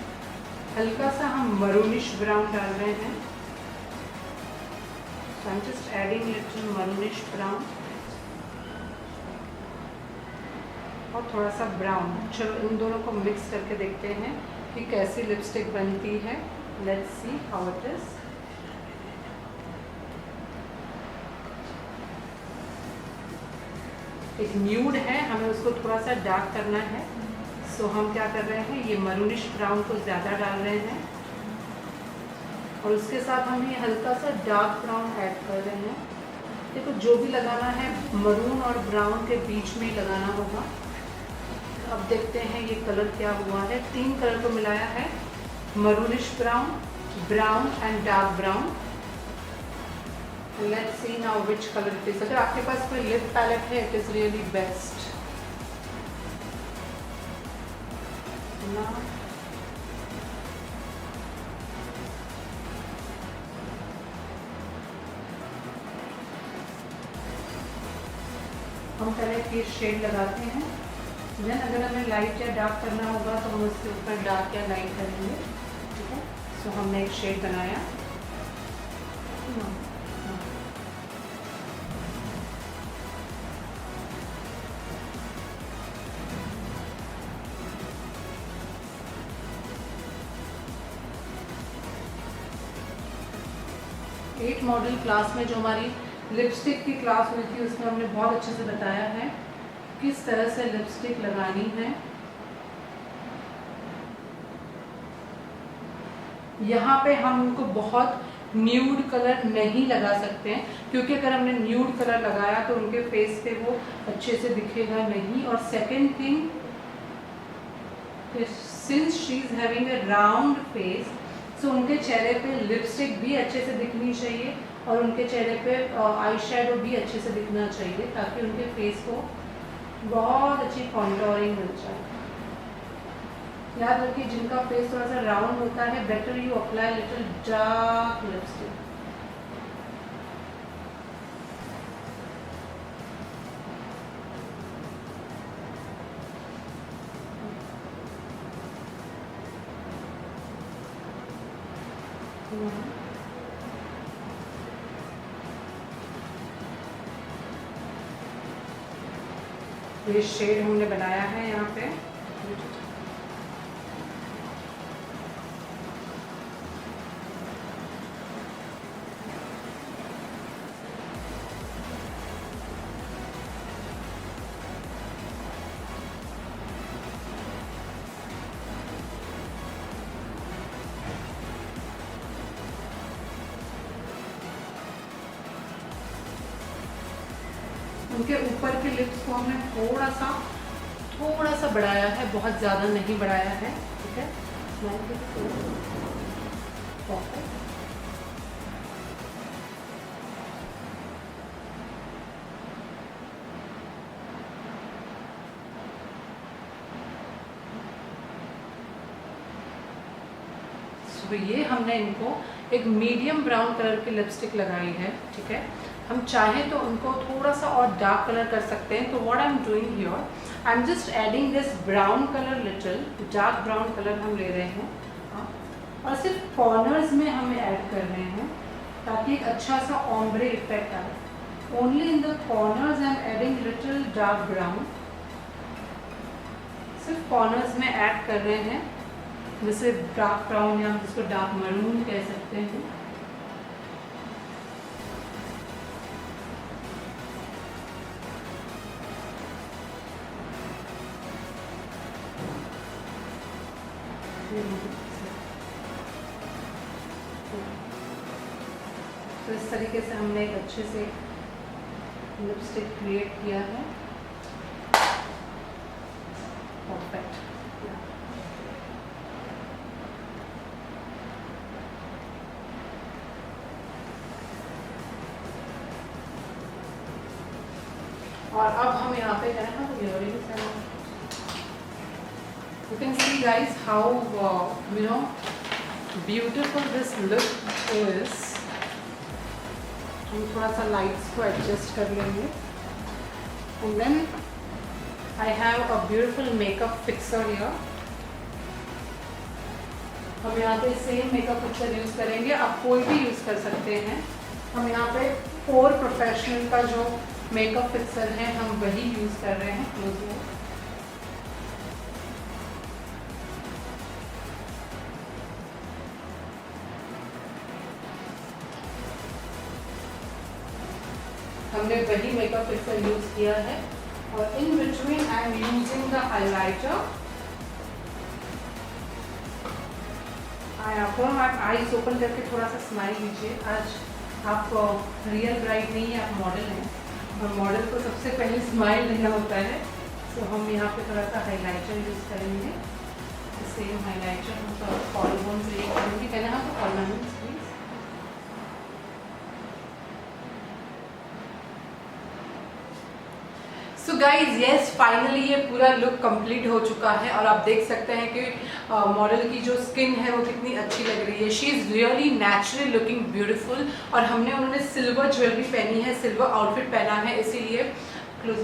हल्का सा हम मरूनिश ब्राउन डाल रहे हैं। So I'm just adding little maroonish brown और थोड़ा सा ब्राउन। चलो इन दोनों को मिक्स करके देखते हैं कि कैसी लिपस्टिक बनती है। Let's see how it is. एक न्यूड है, हमें उसको थोड़ा सा डार्क करना है। सो हम क्या कर रहे हैं, ये मरूनिश ब्राउन को ज़्यादा डाल रहे हैं और उसके साथ हम ये हल्का सा डार्क ब्राउन ऐड कर रहे हैं। देखो जो भी लगाना है मरून और ब्राउन के बीच में ही लगाना होगा। अब देखते हैं ये कलर क्या हुआ है। 3 कलर को मिलाया है, maroonish brown, brown and dark brown. Let's see now which colour it is. अगर आपके पास कोई लिप पैलेट है, इट इज रियली बेस्ट। हम पहले फिर शेड लगाते हैं, देन अगर हमें लाइट या डार्क करना होगा तो हम उसके ऊपर डार्क या लाइट करेंगे। ठीक है, सो हमने एक शेड बनाया। एट मॉडल क्लास में जो हमारी लिपस्टिक की क्लास हुई थी, उसमें हमने बहुत अच्छे से बताया है किस तरह से लिपस्टिक लगानी है। यहाँ पे हम उनको बहुत न्यूड कलर नहीं लगा सकते हैं, क्योंकि अगर हमने न्यूड कलर लगाया तो उनके फेस पे वो अच्छे से दिखेगा नहीं। और second thing, since she is having a round face, so उनके चेहरे पे लिपस्टिक भी अच्छे से दिखनी चाहिए और उनके चेहरे पे आई शेडो भी अच्छे से दिखना चाहिए, ताकि उनके फेस को बहुत अच्छी कॉन्टोरिंग मिल जाए। याद रखिए जिनका फेस थोड़ा सा राउंड होता है, better you apply little dark lipstick. ये शेड हमने बनाया है यहाँ पे। उनके ऊपर के लिप्स को हमने थोड़ा सा बढ़ाया है, बहुत ज़्यादा नहीं बढ़ाया है, ठीक है। तो ये हमने इनको एक मीडियम ब्राउन कलर की लिपस्टिक लगाई है, ठीक है। हम चाहें तो उनको थोड़ा सा और डार्क कलर कर सकते हैं। तो what I am doing here, I am just adding this brown colour, little dark brown colour हम ले रहे हैं और सिर्फ कॉर्नर्स में हमें ऐड कर रहे हैं, ताकि एक अच्छा सा ऑम्ब्रे इफेक्ट आए। Only in the corners I am adding little dark brown, सिर्फ कॉर्नर्स में ऐड कर रहे हैं, जैसे डार्क ब्राउन या जिसको डार्क मरून कह सकते हैं। तो इस तरीके से हमने एक अच्छे से लिपस्टिक क्रिएट किया है। परफेक्ट। और अब हम यहाँ पे क्या है, you can see guys how beautiful this look is। हम थोड़ा सा लाइट्स को एडजस्ट कर लेंगे। and then I have a beautiful makeup fixer here। हम यहाँ पे सेम मेकअप फिक्सर यूज़ करेंगे, आप कोई भी यूज़ कर सकते हैं। हम यहाँ पे फोर प्रोफेशनल का जो मेकअप फिक्सर है हम वही यूज़ कर रहे हैं। क्लोज में हमने वही मेकअप फिक्सर यूज़ किया है और in between I am using the highlighter. आप आईज ओपन करके थोड़ा सा स्माइल कीजिए। आज आप रियल ब्राइड नहीं है, आप मॉडल हैं और मॉडल को सबसे पहले स्माइल देना होता है। तो हम यहाँ पे थोड़ा सा हाइलाइटर यूज़ करेंगे। सेम हाइलाइटर हम कॉल बोन से करेंगे। पहले हम ornaments please. So guys yes, finally ये पूरा लुक कंप्लीट हो चुका है और आप देख सकते हैं कि मॉडल की जो स्किन है वो कितनी अच्छी लग रही है। She is really natural looking beautiful. और उन्होंने सिल्वर ज्वेलरी पहनी है, सिल्वर आउटफिट पहना है, इसीलिए क्लोज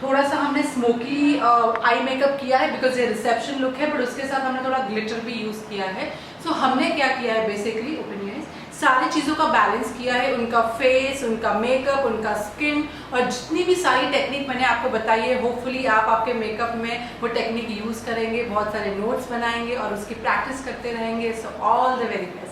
थोड़ा सा हमने स्मोकी आई मेकअप किया है बिकॉज ये रिसेप्शन लुक है, बट उसके साथ हमने थोड़ा ग्लिटर भी यूज़ किया है। सो हमने क्या किया है बेसिकली, ओपिनियन सारी चीज़ों का बैलेंस किया है, उनका फेस, उनका मेकअप, उनका स्किन और जितनी भी सारी टेक्निक मैंने आपको बताई है। होपफुली आप आपके मेकअप में वो टेक्निक यूज़ करेंगे, बहुत सारे नोट्स बनाएंगे और उसकी प्रैक्टिस करते रहेंगे। So all the very best.